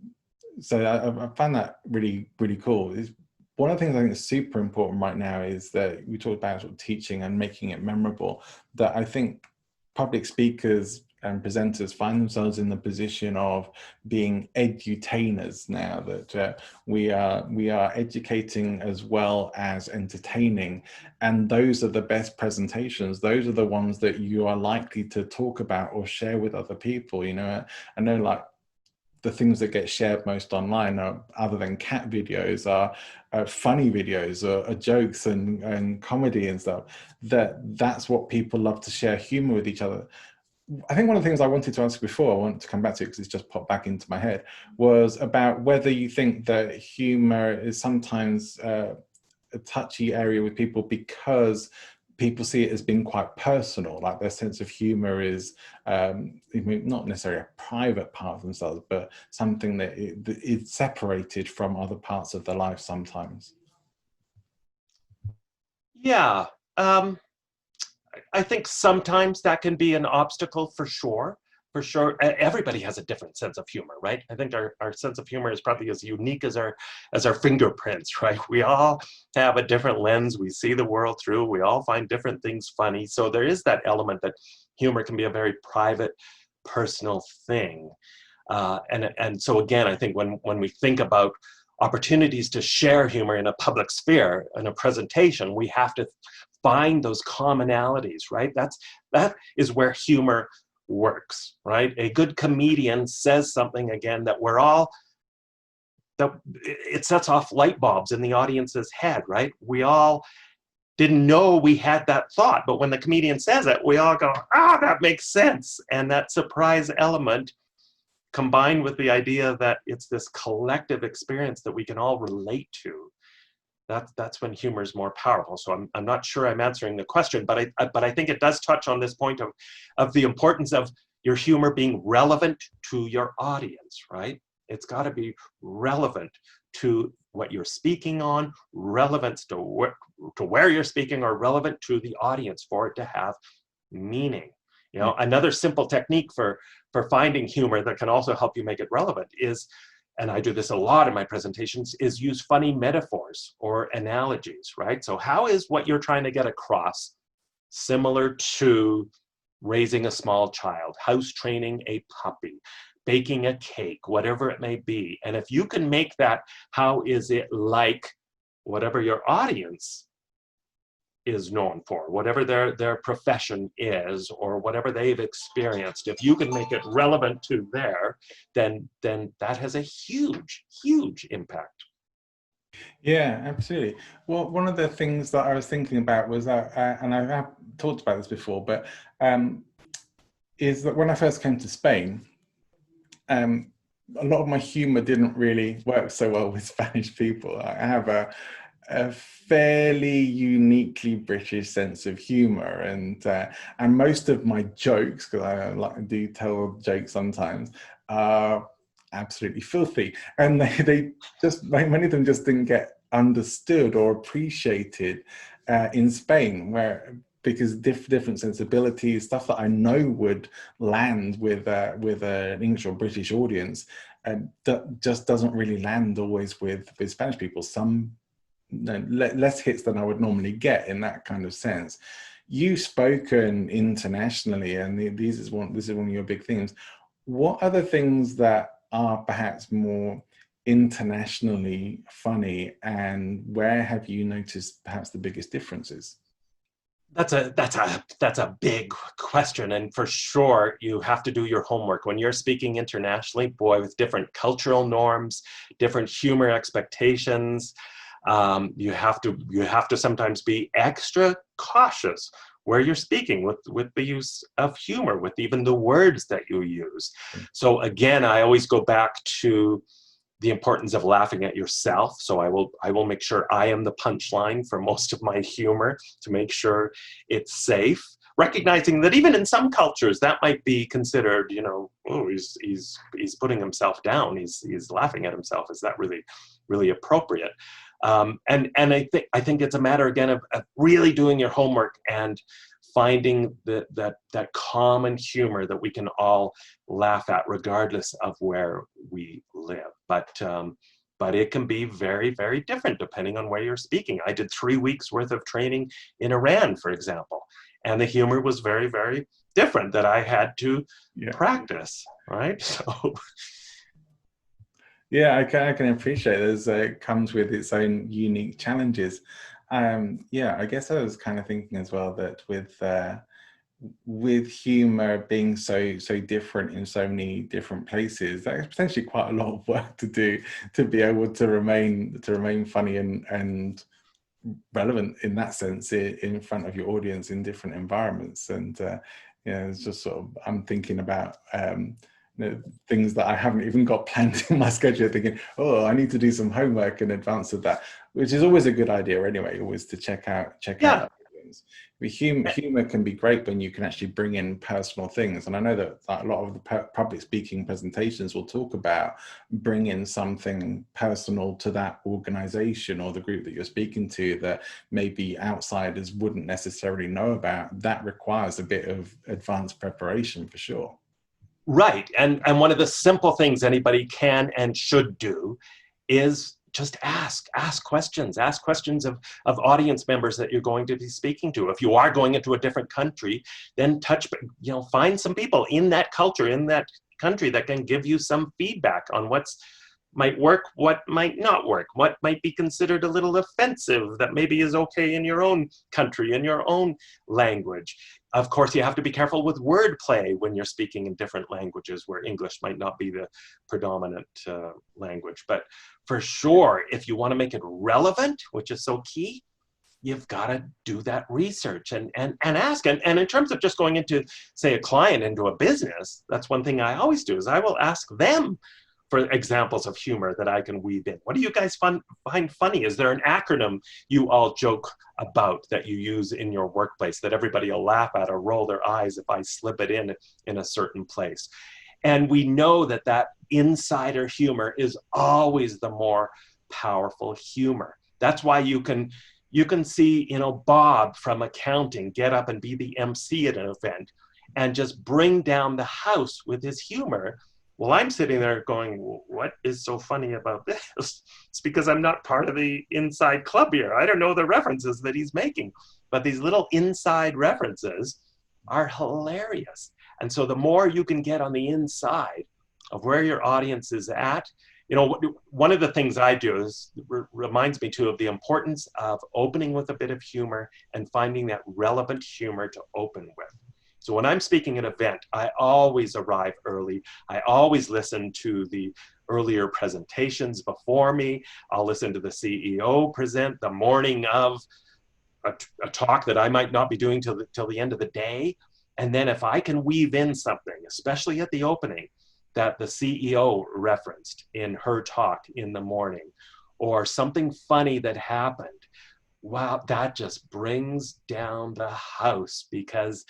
so I find that really, really cool. One of the things I think is super important right now is that we talked about sort of teaching and making it memorable, that I think public speakers and presenters find themselves in the position of being edutainers now, that we are educating as well as entertaining, and those are the best presentations. Those are the ones that you are likely to talk about or share with other people. You know, I know, like, the things that get shared most online are, other than cat videos, are funny videos or jokes and comedy and stuff. That's what people love to share, humor with each other. I think one of the things I wanted to ask before, I want to come back to because it's just popped back into my head, was about whether you think that humor is sometimes a touchy area with people because people see it as being quite personal, like their sense of humor is not necessarily a private part of themselves, but something that is separated from other parts of their life sometimes. Yeah. I think sometimes that can be an obstacle for sure. For sure, everybody has a different sense of humor, right? I think our sense of humor is probably as unique as our fingerprints, right? We all have a different lens we see the world through. We all find different things funny. So there is that element that humor can be a very private personal thing. And so again, I think when we think about opportunities to share humor in a public sphere, in a presentation, we have to find those commonalities, right? That is where humor works, right? A good comedian says something, again, that it sets off light bulbs in the audience's head, right? We all didn't know we had that thought, but when the comedian says it, we all go, that makes sense. And that surprise element, combined with the idea that it's this collective experience that we can all relate to, that's when humor is more powerful. So I'm not sure I'm answering the question, but I think it does touch on this point of the importance of your humor being relevant to your audience, right? It's got to be relevant to what you're speaking on, relevant to where you're speaking, or relevant to the audience for it to have meaning. You know, another simple technique for finding humor that can also help you make it relevant is, and I do this a lot in my presentations, is use funny metaphors or analogies, right? So how is what you're trying to get across similar to raising a small child, house training a puppy, baking a cake, whatever it may be? And if you can make that, how is it like whatever your audience is known for, whatever their profession is, or whatever they've experienced, if you can make it relevant to then that has a huge, huge impact. Yeah, absolutely. Well, one of the things that I was thinking about was that, and I have talked about this before, but is that when I first came to Spain, a lot of my humor didn't really work so well with Spanish people. I have a fairly uniquely British sense of humor, and most of my jokes, because I do tell jokes sometimes, are absolutely filthy, and they just, many of them just didn't get understood or appreciated in Spain, because different sensibilities, stuff that I know would land with an English or British audience, that just doesn't really land always with Spanish people. Some less hits than I would normally get in that kind of sense. You've spoken internationally, and this is one of your big themes. What other things that are perhaps more internationally funny, and where have you noticed perhaps the biggest differences? That's a big question, and for sure you have to do your homework when you're speaking internationally. Boy, with different cultural norms, different humor expectations, you have to sometimes be extra cautious where you're speaking with the use of humor, with even the words that you use. So again, I always go back to the importance of laughing at yourself. So I will make sure I am the punchline for most of my humor, to make sure it's safe. Recognizing that even in some cultures that might be considered, oh, he's putting himself down. He's laughing at himself. Is that really appropriate? And I think it's a matter again of really doing your homework and finding that common humor that we can all laugh at regardless of where we live. But it can be very, very different depending on where you're speaking. I did 3 weeks worth of training in Iran, for example, and the humor was very, very different that I had to practice, right? So. Yeah, I can appreciate it comes with its own unique challenges. I guess I was kind of thinking as well that with humor being so different in so many different places, that's potentially quite a lot of work to do to be able to remain funny and relevant in that sense in front of your audience in different environments. And it's just sort of, I'm thinking about things that I haven't even got planned in my schedule, thinking, oh, I need to do some homework in advance of that, which is always a good idea anyway, always to check out things. But humor can be great when you can actually bring in personal things. And I know that a lot of the public speaking presentations will talk about bringing something personal to that organization or the group that you're speaking to that maybe outsiders wouldn't necessarily know about. That requires a bit of advanced preparation for sure. Right, and one of the simple things anybody can and should do is just ask questions of audience members that you're going to be speaking to. If you are going into a different country, then find some people in that culture, in that country, that can give you some feedback on what's might work, what might not work, what might be considered a little offensive that maybe is okay in your own country, in your own language. Of course, you have to be careful with wordplay when you're speaking in different languages where English might not be the predominant language. But for sure, if you want to make it relevant, which is so key, you've got to do that research and ask. And in terms of just going into, say, a client, into a business, that's one thing I always do, is I will ask them for examples of humor that I can weave in. What do you guys find funny? Is there an acronym you all joke about that you use in your workplace that everybody will laugh at or roll their eyes if I slip it in a certain place? And we know that that insider humor is always the more powerful humor. That's why you can see, Bob from accounting get up and be the MC at an event and just bring down the house with his humor. Well, I'm sitting there going, what is so funny about this? It's because I'm not part of the inside club here. I don't know the references that he's making. But these little inside references are hilarious. And so the more you can get on the inside of where your audience is at, one of the things I do is reminds me too of the importance of opening with a bit of humor and finding that relevant humor to open with. So when I'm speaking at an event, I always arrive early. I always listen to the earlier presentations before me. I'll listen to the CEO present the morning of a talk that I might not be doing till the end of the day. And then if I can weave in something, especially at the opening, that the CEO referenced in her talk in the morning, or something funny that happened, wow, that just brings down the house, because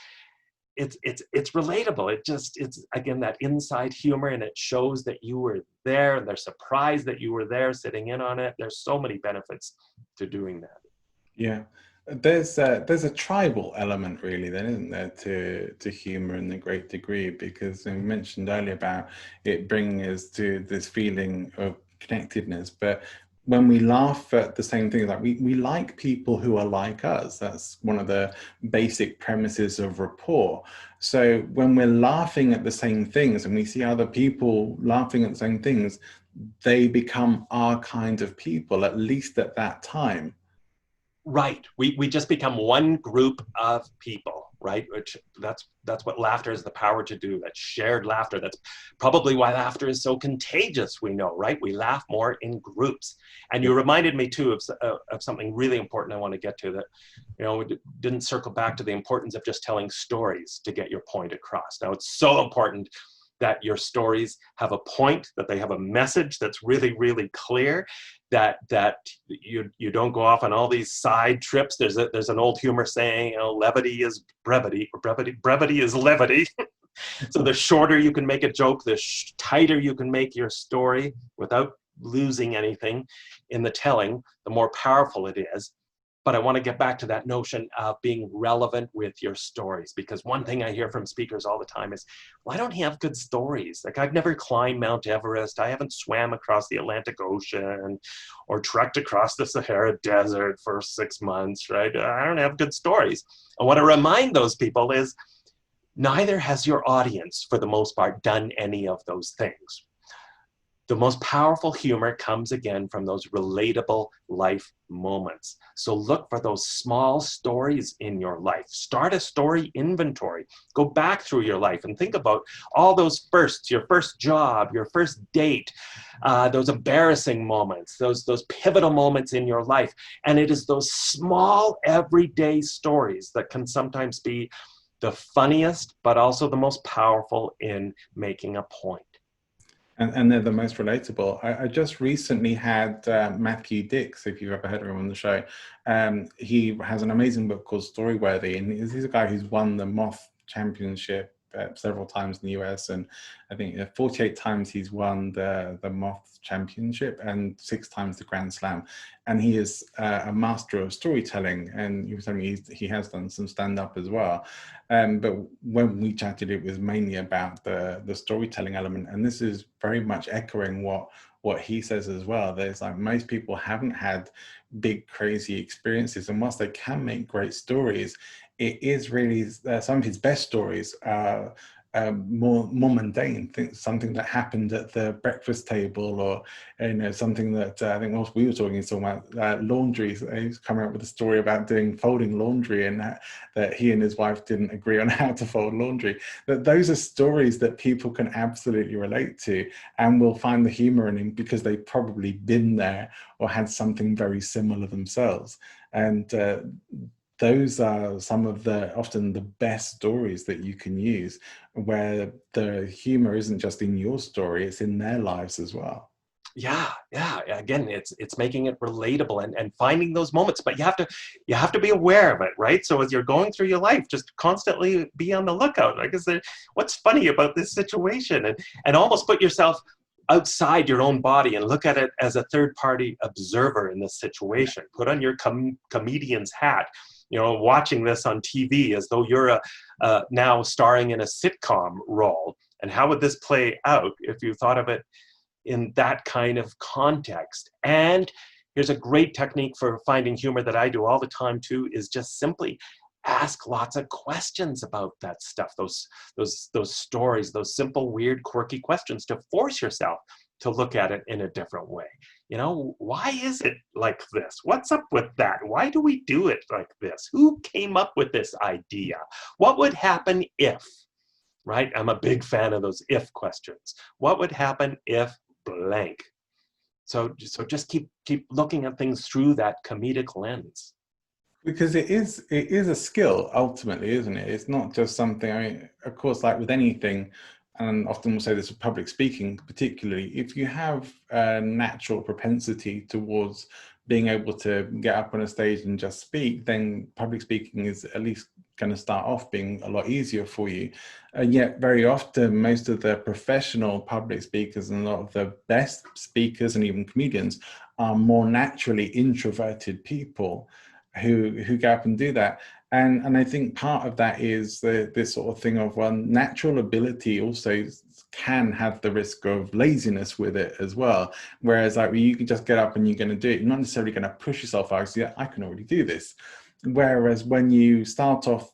it's relatable. It's again that inside humor, and it shows that you were there, and they're surprised that you were there sitting in on it. There's so many benefits to doing that. Yeah, there's a tribal element, really, then, isn't there, to humor in a great degree, because we mentioned earlier about it bringing us to this feeling of connectedness. But when we laugh at the same thing, like we like people who are like us. That's one of the basic premises of rapport. So when we're laughing at the same things and we see other people laughing at the same things, they become our kind of people, at least at that time. Right. We just become one group of people, right? Which that's what laughter has the power to do. That shared laughter. That's probably why laughter is so contagious, we know, right? We laugh more in groups. And you reminded me too of something really important I want to get to, that, we didn't circle back to the importance of just telling stories to get your point across. Now, it's so important that your stories have a point, that they have a message that's really, really clear, that you don't go off on all these side trips. There's an old humor saying, levity is brevity, or brevity is levity. So the shorter you can make a joke, the tighter you can make your story without losing anything in the telling, the more powerful it is. But I want to get back to that notion of being relevant with your stories, because one thing I hear from speakers all the time is, why don't you have good stories? Like, I've never climbed Mount Everest. I haven't swam across the Atlantic Ocean or trekked across the Sahara Desert for 6 months, right? I don't have good stories. I want to remind those people is, neither has your audience, for the most part, done any of those things. The most powerful humor comes again from those relatable life moments. So look for those small stories in your life. Start a story inventory. Go back through your life and think about all those firsts, your first job, your first date, those embarrassing moments, those pivotal moments in your life. And it is those small everyday stories that can sometimes be the funniest, but also the most powerful in making a point. And they're the most relatable. I just recently had Matthew Dix, if you've ever heard of him on the show. He has an amazing book called Storyworthy, and he's a guy who's won the Moth Championship several times in the US, and I think 48 times he's won the Moth Championship and 6 times the Grand Slam. And he is a master of storytelling, and he was telling me he has done some stand-up as well. But when we chatted, it was mainly about the storytelling element, and this is very much echoing what he says as well. There's like, most people haven't had big crazy experiences, and whilst they can make great stories, it is really some of his best stories are more mundane things, something that happened at the breakfast table, or something that I think whilst we were talking about laundry. He's coming up with a story about folding laundry, and that he and his wife didn't agree on how to fold laundry. That those are stories that people can absolutely relate to, and will find the humor in him because they've probably been there or had something very similar themselves. And those are some of often the best stories that you can use, where the humor isn't just in your story, it's in their lives as well. Yeah. Again, it's making it relatable and finding those moments, but you have to be aware of it, right? So as you're going through your life, just constantly be on the lookout. Like, what's funny about this situation, and almost put yourself outside your own body and look at it as a third-party observer in this situation. Put on your comedian's hat, watching this on TV as though you're now starring in a sitcom role. And how would this play out if you thought of it in that kind of context? And here's a great technique for finding humor that I do all the time too, is just simply ask lots of questions about that stuff, those stories, those simple, weird, quirky questions, to force yourself to look at it in a different way. Why is it like this? What's up with that? Why do we do it like this? Who came up with this idea? What would happen if, right? I'm a big fan of those if questions. What would happen if blank? So just keep looking at things through that comedic lens. Because it is a skill ultimately, isn't it? It's not just something, I mean, of course, like with anything, and often we'll say this with public speaking particularly, if you have a natural propensity towards being able to get up on a stage and just speak, then public speaking is at least going to start off being a lot easier for you. And yet very often, most of the professional public speakers and a lot of the best speakers and even comedians are more naturally introverted people who go up and do that. And I think part of that is this sort of thing of, well, natural ability also can have the risk of laziness with it as well. Whereas like you can just get up and you're going to do it, you're not necessarily going to push yourself out. So, yeah, I can already do this. Whereas when you start off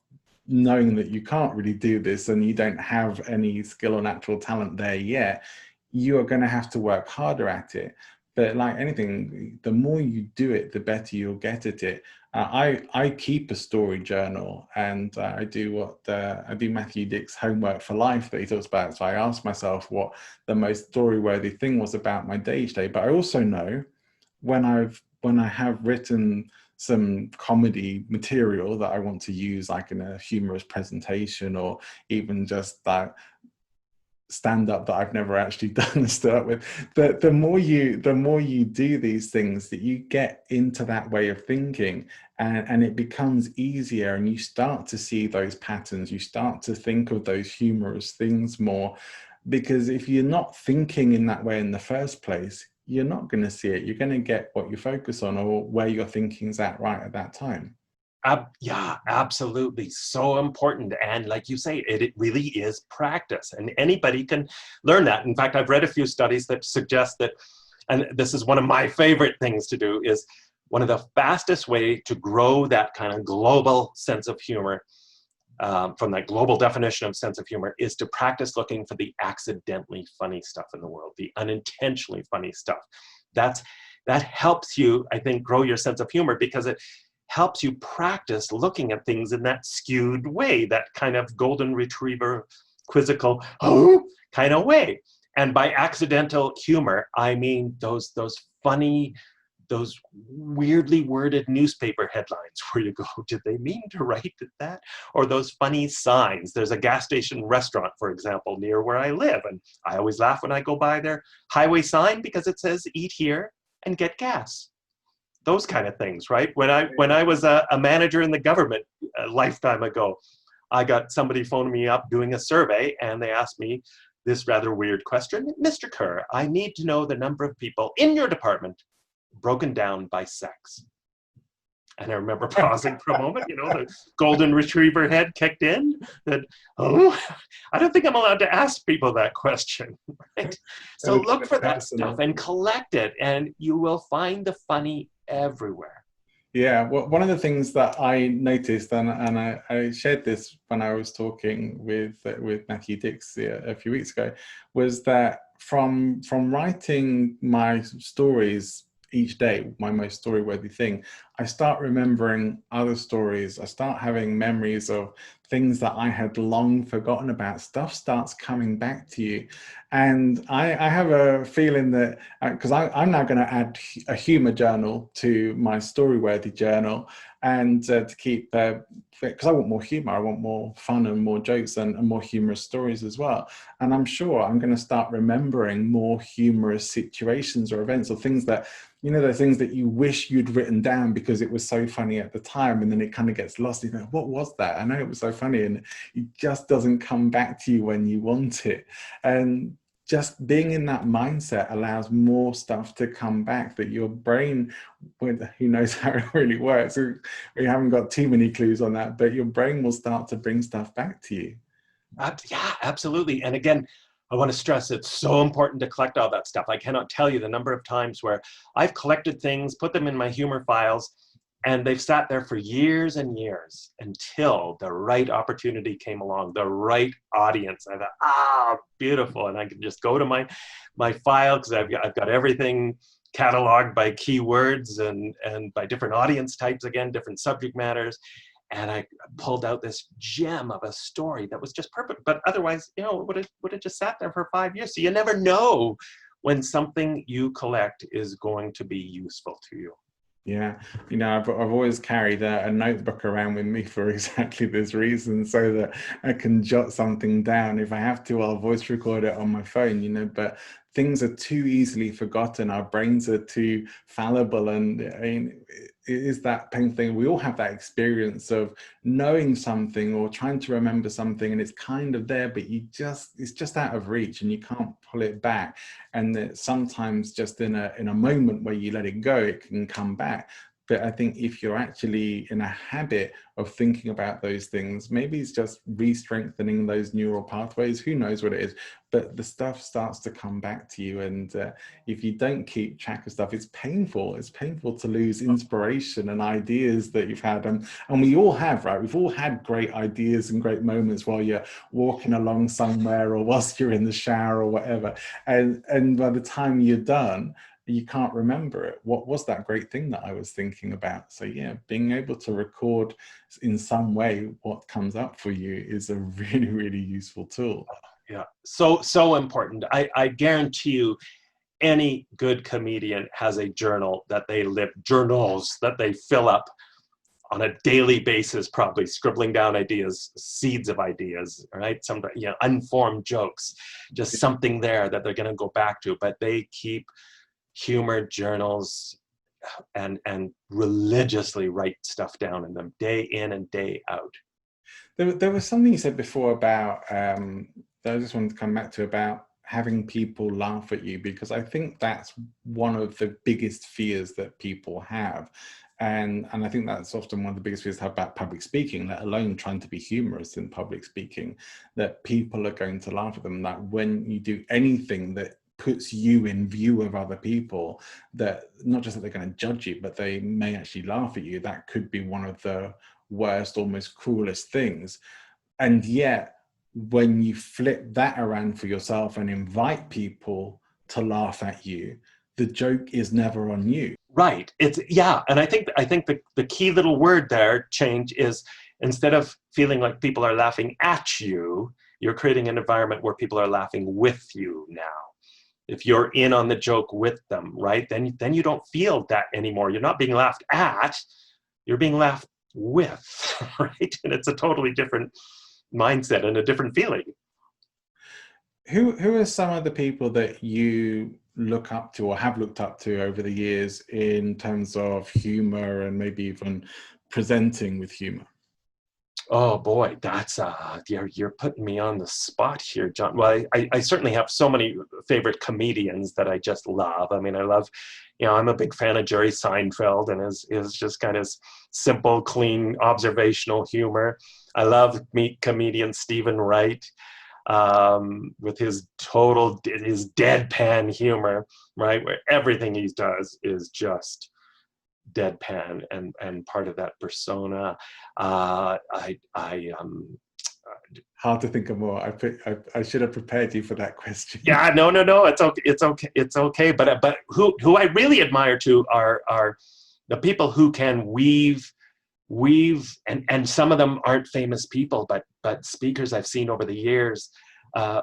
knowing that you can't really do this and you don't have any skill or natural talent there yet, you are going to have to work harder at it. But like anything, the more you do it, the better you'll get at it. I keep a story journal, and I do Matthew Dick's homework for life that he talks about. So I ask myself what the most story-worthy thing was about my day each day. But I also know when I have written some comedy material that I want to use, like in a humorous presentation, or even just that stand-up that I've never actually done and stood up with. The more you do these things, that you get into that way of thinking, and it becomes easier, and you start to see those patterns, you start to think of those humorous things more. Because if you're not thinking in that way in the first place, you're not going to see it. You're going to get what you focus on, or where your thinking's at right at that time. Yeah, absolutely. So important. And like you say, it really is practice, and anybody can learn that. In fact, I've read a few studies that suggest that, and this is one of my favorite things to do, is one of the fastest way to grow that kind of global sense of humor, from that global definition of sense of humor, is to practice looking for the accidentally funny stuff in the world, the unintentionally funny stuff. That helps you, I think, grow your sense of humor, because it helps you practice looking at things in that skewed way, that kind of golden retriever, quizzical kind of way. And by accidental humor, I mean those funny, those weirdly worded newspaper headlines where you go, did they mean to write that? Or those funny signs. There's a gas station restaurant, for example, near where I live, and I always laugh when I go by their highway sign, because it says, eat here and get gas. Those kind of things, right? When I was a manager in the government a lifetime ago, I got somebody phoning me up doing a survey, and they asked me this rather weird question. Mr. Kerr, I need to know the number of people in your department broken down by sex. And I remember pausing for a moment, the golden retriever head kicked in, that, oh, I don't think I'm allowed to ask people that question, right? So look for that stuff and collect it, and you will find the funny everywhere. Yeah, well, one of the things that I noticed, and I shared this when I was talking with Matthew Dix a few weeks ago, was that from writing my stories each day, my most story-worthy thing, I start remembering other stories. I start having memories of things that I had long forgotten about. Stuff starts coming back to you. And I have a feeling that, because I'm now going to add a humor journal to my story-worthy journal, and to keep, because I want more humor, I want more fun and more jokes and more humorous stories as well. And I'm sure I'm going to start remembering more humorous situations or events or things that, the things that you wish you'd written down because it was so funny at the time, and then it kind of gets lost. What was that? I know it was so funny, and it just doesn't come back to you when you want it. And just being in that mindset allows more stuff to come back, that your brain, who knows how it really works, we haven't got too many clues on that, but your brain will start to bring stuff back to you. Yeah, absolutely. And again, I want to stress it's so important to collect all that stuff. I cannot tell you the number of times where I've collected things, put them in my humor files, and they've sat there for years and years until the right opportunity came along, the right audience. I thought, beautiful. And I can just go to my file, because I've got everything cataloged by keywords and by different audience types, again, different subject matters. And I pulled out this gem of a story that was just perfect. But otherwise, it would have just sat there for 5 years. So you never know when something you collect is going to be useful to you. Yeah, I've always carried a notebook around with me for exactly this reason, so that I can jot something down. If I have to, I'll voice record it on my phone, but things are too easily forgotten. Our brains are too fallible, and it is that painful thing. We all have that experience of knowing something or trying to remember something, and it's kind of there, but it's just out of reach, and you can't pull it back. And that sometimes just in a moment where you let it go, it can come back. But I think if you're actually in a habit of thinking about those things, maybe it's just re-strengthening those neural pathways. Who knows what it is? But the stuff starts to come back to you. And if you don't keep track of stuff, it's painful. It's painful to lose inspiration and ideas that you've had. And we all have, right? We've all had great ideas and great moments while you're walking along somewhere, or whilst you're in the shower or whatever. And by the time you're done, you can't remember it. What was that great thing that I was thinking about? So yeah, being able to record in some way what comes up for you is a really, really useful tool. Yeah, so important. I guarantee you, any good comedian has a journals that they fill up on a daily basis, probably scribbling down ideas, seeds of ideas, right? Some unformed jokes, just something there that they're going to go back to. But they keep humor journals and religiously write stuff down in them, day in and day out. There was something you said before about that I just wanted to come back to, about having people laugh at you, because I think that's one of the biggest fears that people have. And I think that's often one of the biggest fears about public speaking, let alone trying to be humorous in public speaking, that people are going to laugh at them. That when you do anything that puts you in view of other people, that not just that they're going to judge you, but they may actually laugh at you. That could be one of the worst, almost cruelest things. And yet, when you flip that around for yourself and invite people to laugh at you, the joke is never on you. Right. And I think the key little word there, change, is instead of feeling like people are laughing at you, you're creating an environment where people are laughing with you now. If you're in on the joke with them, right, then you don't feel that anymore. You're not being laughed at, you're being laughed with, right? And it's a totally different mindset and a different feeling. Who are some of the people that you look up to or have looked up to over the years in terms of humor and maybe even presenting with humor? Oh boy, that's you're putting me on the spot here, John. Well, I certainly have so many favorite comedians that I just love. I mean, I love, I'm a big fan of Jerry Seinfeld and his just kind of simple, clean, observational humor. I love comedian Stephen Wright, with his deadpan humor, right, where everything he does is just deadpan and part of that persona. Hard to think of more. I should have prepared you for that question. Yeah, no, it's okay. But who I really admire too are the people who can weave, and some of them aren't famous people, but speakers I've seen over the years,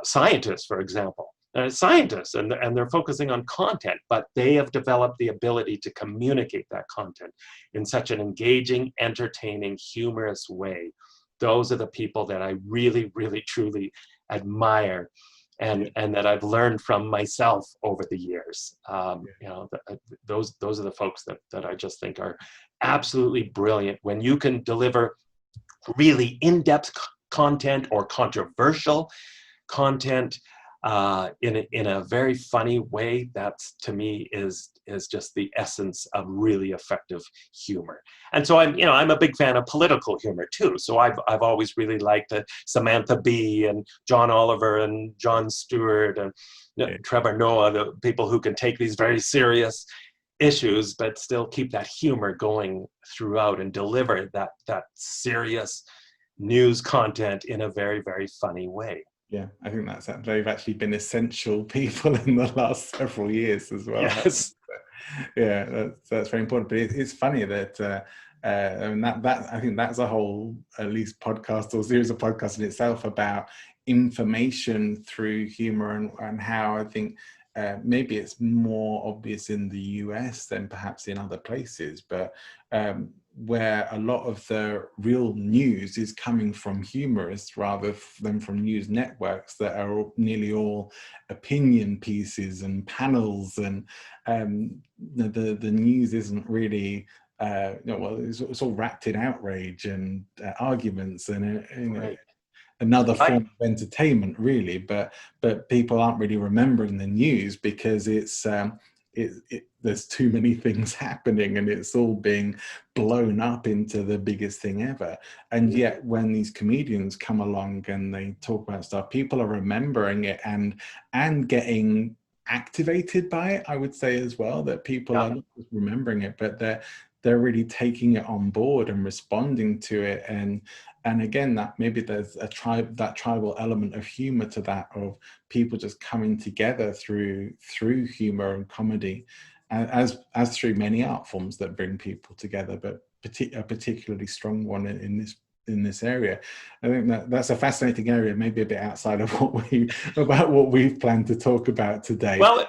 scientists, for example. Scientists, and they're focusing on content, but they have developed the ability to communicate that content in such an engaging, entertaining, humorous way. Those are the people that I really, really, truly admire, and that I've learned from myself over the years. Those are the folks that I just think are absolutely brilliant. When you can deliver really in-depth content or controversial content in a very funny way, that's, to me, is just the essence of really effective humor. And so I'm a big fan of political humor too. So I've always really liked Samantha Bee and John Oliver and Jon Stewart and Trevor Noah, the people who can take these very serious issues but still keep that humor going throughout and deliver that serious news content in a very, very funny way. Yeah, I think they've actually been essential people in the last several years as well. Yes. That's very important. But it's funny that I think that's a whole, at least podcast or series of podcasts in itself, about information through humor, and how I think maybe it's more obvious in the US than perhaps in other places, but where a lot of the real news is coming from humorists rather than from news networks that are nearly all opinion pieces and panels, and the news isn't really it's all wrapped in outrage and arguments and Right. another form of entertainment, really, but people aren't really remembering the news because it's there's too many things happening and it's all being blown up into the biggest thing ever. And yet when these comedians come along and they talk about stuff, people are remembering it and getting activated by it, I would say as well, that people are not just remembering it, but they're really taking it on board and responding to it. And again, that maybe there's that tribal element of humor to that, of people just coming together through humor and comedy, as through many art forms that bring people together, but a particularly strong one in this area. I think that's a fascinating area, maybe a bit outside of what we've planned to talk about today. Well,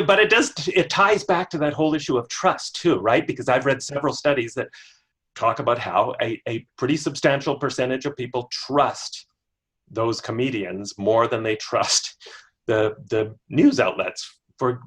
but it ties back to that whole issue of trust too, right? Because I've read several studies that talk about how a pretty substantial percentage of people trust those comedians more than they trust the news outlets for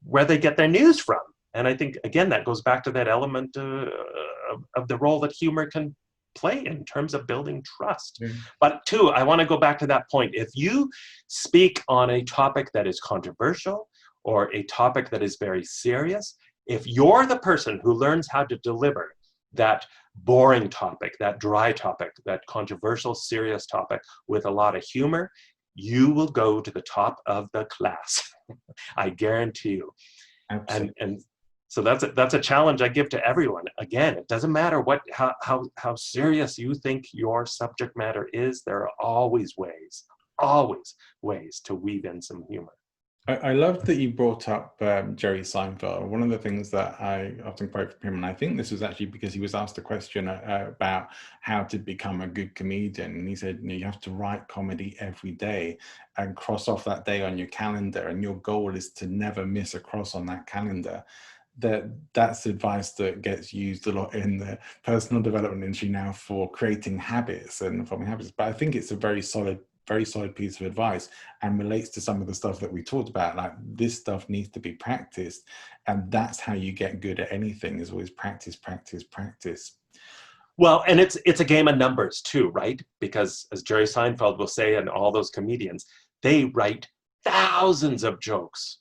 where they get their news from. And I think, again, that goes back to that element of the role that humor can play in terms of building trust. But too, I want to go back to that point. If you speak on a topic that is controversial or a topic that is very serious, if you're the person who learns how to deliver that boring topic, that dry topic, that controversial, serious topic with a lot of humor, you will go to the top of the class. I guarantee you. And so that's a challenge I give to everyone. Again, it doesn't matter how serious you think your subject matter is. There are always ways to weave in some humor. I love that you brought up Jerry Seinfeld. One of the things that I often quote from him, and I think this was actually because he was asked a question about how to become a good comedian. And he said, you have to write comedy every day and cross off that day on your calendar. And your goal is to never miss a cross on that calendar. That's advice that gets used a lot in the personal development industry now for creating habits and forming habits. But I think it's a very solid piece of advice, and relates to some of the stuff that we talked about. Like, this stuff needs to be practiced, and that's how you get good at anything, is always practice. Well, and it's a game of numbers too, right? Because as Jerry Seinfeld will say, and all those comedians, they write thousands of jokes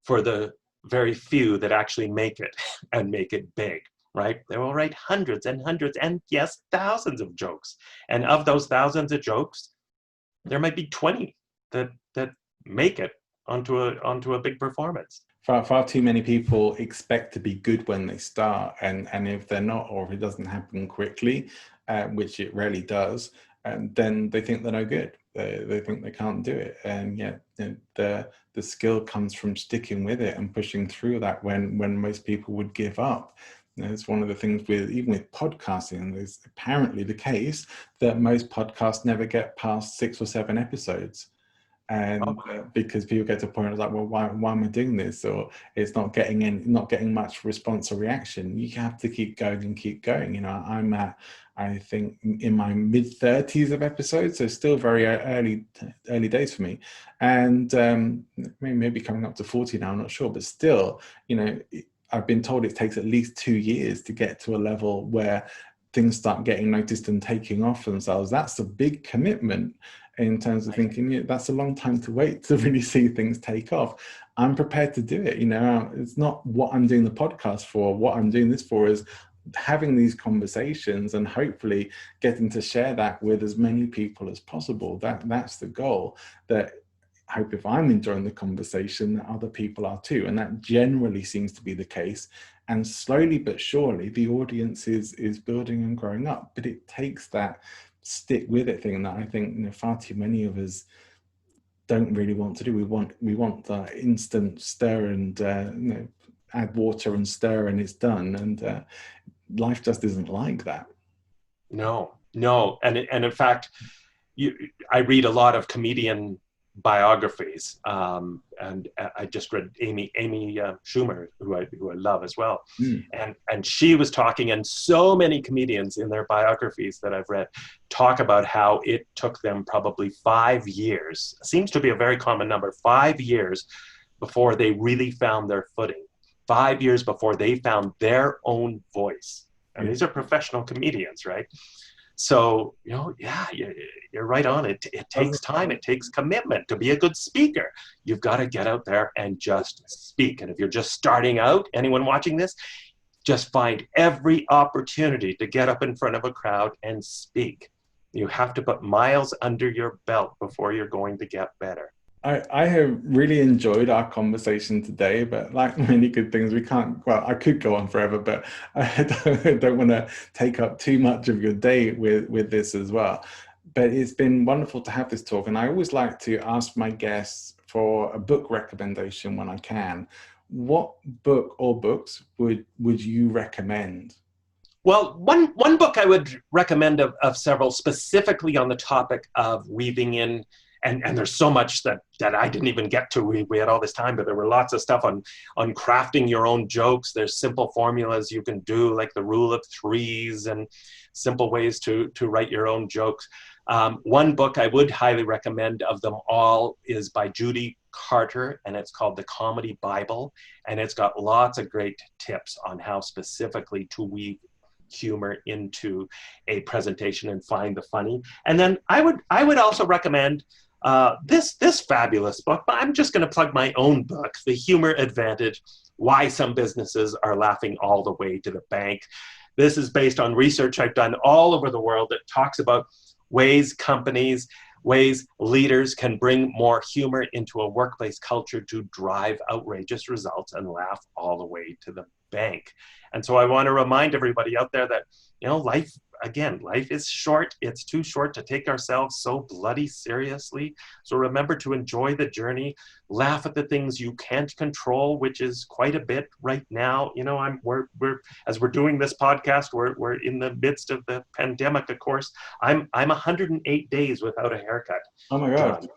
for the very few that actually make it and make it big, right? They will write hundreds and hundreds and yes, thousands of jokes. And of those thousands of jokes, there might be 20 that make it onto a big performance. Far too many people expect to be good when they start, and if they're not, or if it doesn't happen quickly, which it rarely does, then they think they're no good. They think they can't do it, and yet the skill comes from sticking with it and pushing through that when most people would give up. It's one of the things even with podcasting. It's apparently the case that most podcasts never get past 6 or 7 episodes. And because people get to a point of like, well, why am I doing this? Or it's not getting much response or reaction. You have to keep going and keep going. You know, I'm at, I think, in my mid-30s of episodes, so still very early days for me. And maybe coming up to 40 now, I'm not sure, but still, you know, I've been told it takes at least 2 years to get to a level where things start getting noticed and taking off for themselves. That's a big commitment in terms of thinking, yeah, that's a long time to wait to really see things take off. I'm prepared to do it. You know, it's not what I'm doing the podcast for. What I'm doing this for is having these conversations and hopefully getting to share that with as many people as possible. That's the goal. That I hope if I'm enjoying the conversation, that other people are too. And that generally seems to be the case. And slowly but surely, the audience is building and growing up. But it takes that stick with it thing that I think, you know, far too many of us don't really want to do. We want the instant stir and you know, add water and stir and it's done. And life just isn't like that. No. And in fact, I read a lot of comedian biographies, and I just read Amy Schumer, who I love as well, and she was talking, and so many comedians in their biographies that I've read talk about how it took them probably 5 years, seems to be a very common number, 5 years before they really found their footing, 5 years before they found their own voice. And these are professional comedians, right? So, you know, yeah, you're right on. It takes time. It takes commitment to be a good speaker. You've got to get out there and just speak. And if you're just starting out, anyone watching this, just find every opportunity to get up in front of a crowd and speak. You have to put miles under your belt before you're going to get better. I have really enjoyed our conversation today, but like many good things, I could go on forever, but I don't want to take up too much of your day with this as well. But it's been wonderful to have this talk. And I always like to ask my guests for a book recommendation when I can. What book or books would you recommend? Well, one book I would recommend of several, specifically on the topic of weaving in, and there's so much that I didn't even get to. We had all this time, but there were lots of stuff on crafting your own jokes. There's simple formulas you can do, like the rule of threes, and simple ways to write your own jokes. One book I would highly recommend of them all is by Judy Carter, and it's called The Comedy Bible, and it's got lots of great tips on how specifically to weave humor into a presentation and find the funny. And then I would also recommend this fabulous book, but I'm just going to plug my own book, The Humor Advantage: Why Some Businesses Are Laughing All the Way to the Bank. This is based on research I've done all over the world that talks about ways leaders can bring more humor into a workplace culture to drive outrageous results and laugh all the way to the bank. And so I want to remind everybody out there that, you know, life is short. It's too short to take ourselves so bloody seriously. So remember to enjoy the journey, laugh at the things you can't control, which is quite a bit right now. You know, as we're doing this podcast, we're in the midst of the pandemic, of course. I'm 108 days without a haircut. Oh my God.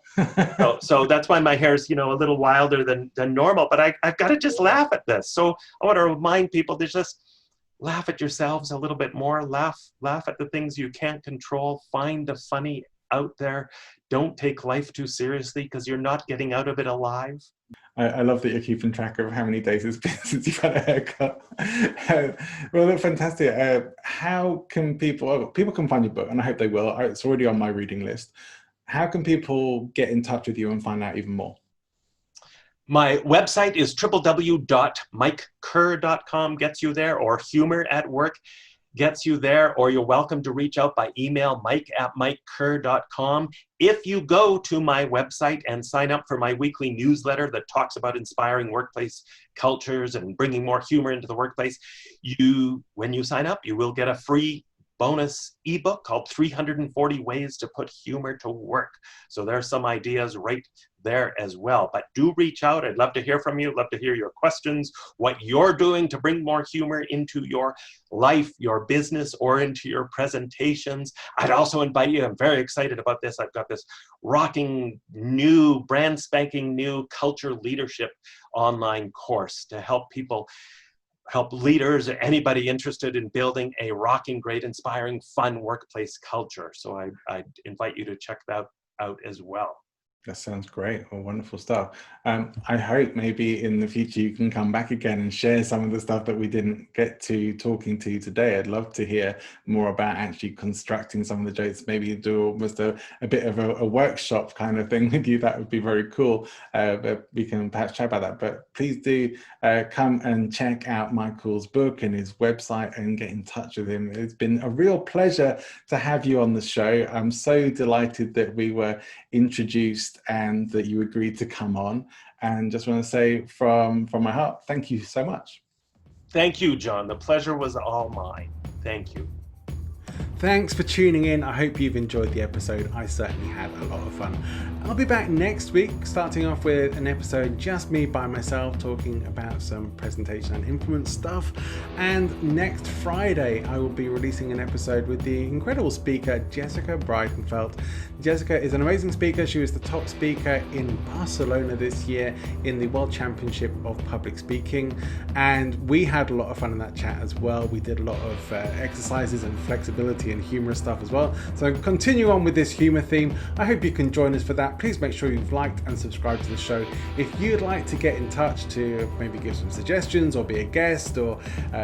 So that's why my hair is, you know, a little wilder than normal, but I've got to just laugh at this. So I want to remind people to just laugh at yourselves a little bit more, laugh at the things you can't control, find the funny out there. Don't take life too seriously because you're not getting out of it alive. I love that you're keeping track of how many days it's been since you've had a haircut. Well, that's fantastic. How can people can find your book, and I hope they will. It's already on my reading list. How can people get in touch with you and find out even more? My website is www.mikekerr.com, gets you there, or Humor at Work gets you there, or you're welcome to reach out by email, mike@mikekerr.com. If you go to my website and sign up for my weekly newsletter that talks about inspiring workplace cultures and bringing more humor into the workplace, when you sign up, you will get a free bonus ebook called 340 Ways to Put Humor to Work. So there's some ideas right there as well. But do reach out. I'd love to hear from you. Love to hear your questions, what you're doing to bring more humor into your life, your business, or into your presentations. I'd also invite you, I'm very excited about this. I've got this rocking new, brand spanking new culture leadership online course to help leaders, anybody interested in building a rocking, great, inspiring, fun workplace culture. So I invite you to check that out as well. That sounds great. Well, wonderful stuff. I hope maybe in the future you can come back again and share some of the stuff that we didn't get to talking to today. I'd love to hear more about actually constructing some of the jokes, maybe do almost a bit of a workshop kind of thing with you. That would be very cool. But we can perhaps chat about that. But please do come and check out Michael's book and his website and get in touch with him. It's been a real pleasure to have you on the show. I'm so delighted that we were introduced and that you agreed to come on, and just want to say from my heart, thank you so much. Thank you, John. The pleasure was all mine. Thank you. Thanks for tuning in. I hope you've enjoyed the episode. I certainly had a lot of fun. I'll be back next week, starting off with an episode just me by myself talking about some presentation and influence stuff. And next Friday, I will be releasing an episode with the incredible speaker, Jessica Breidenfeld. Jessica is an amazing speaker. She was the top speaker in Barcelona this year in the World Championship of Public Speaking. And we had a lot of fun in that chat as well. We did a lot of exercises and flexibility and humorous stuff as well. So continue on with this humor theme. I hope you can join us for that. Please make sure you've liked and subscribed to the show. If you'd like to get in touch to maybe give some suggestions or be a guest, or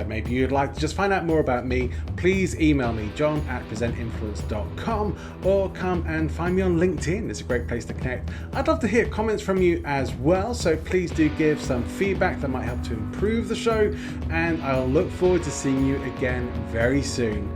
maybe you'd like to just find out more about me, please email me, john@presentinfluence.com, or come and find me on LinkedIn. It's a great place to connect. I'd love to hear comments from you as well, so please do give some feedback that might help to improve the show, and I'll look forward to seeing you again very soon.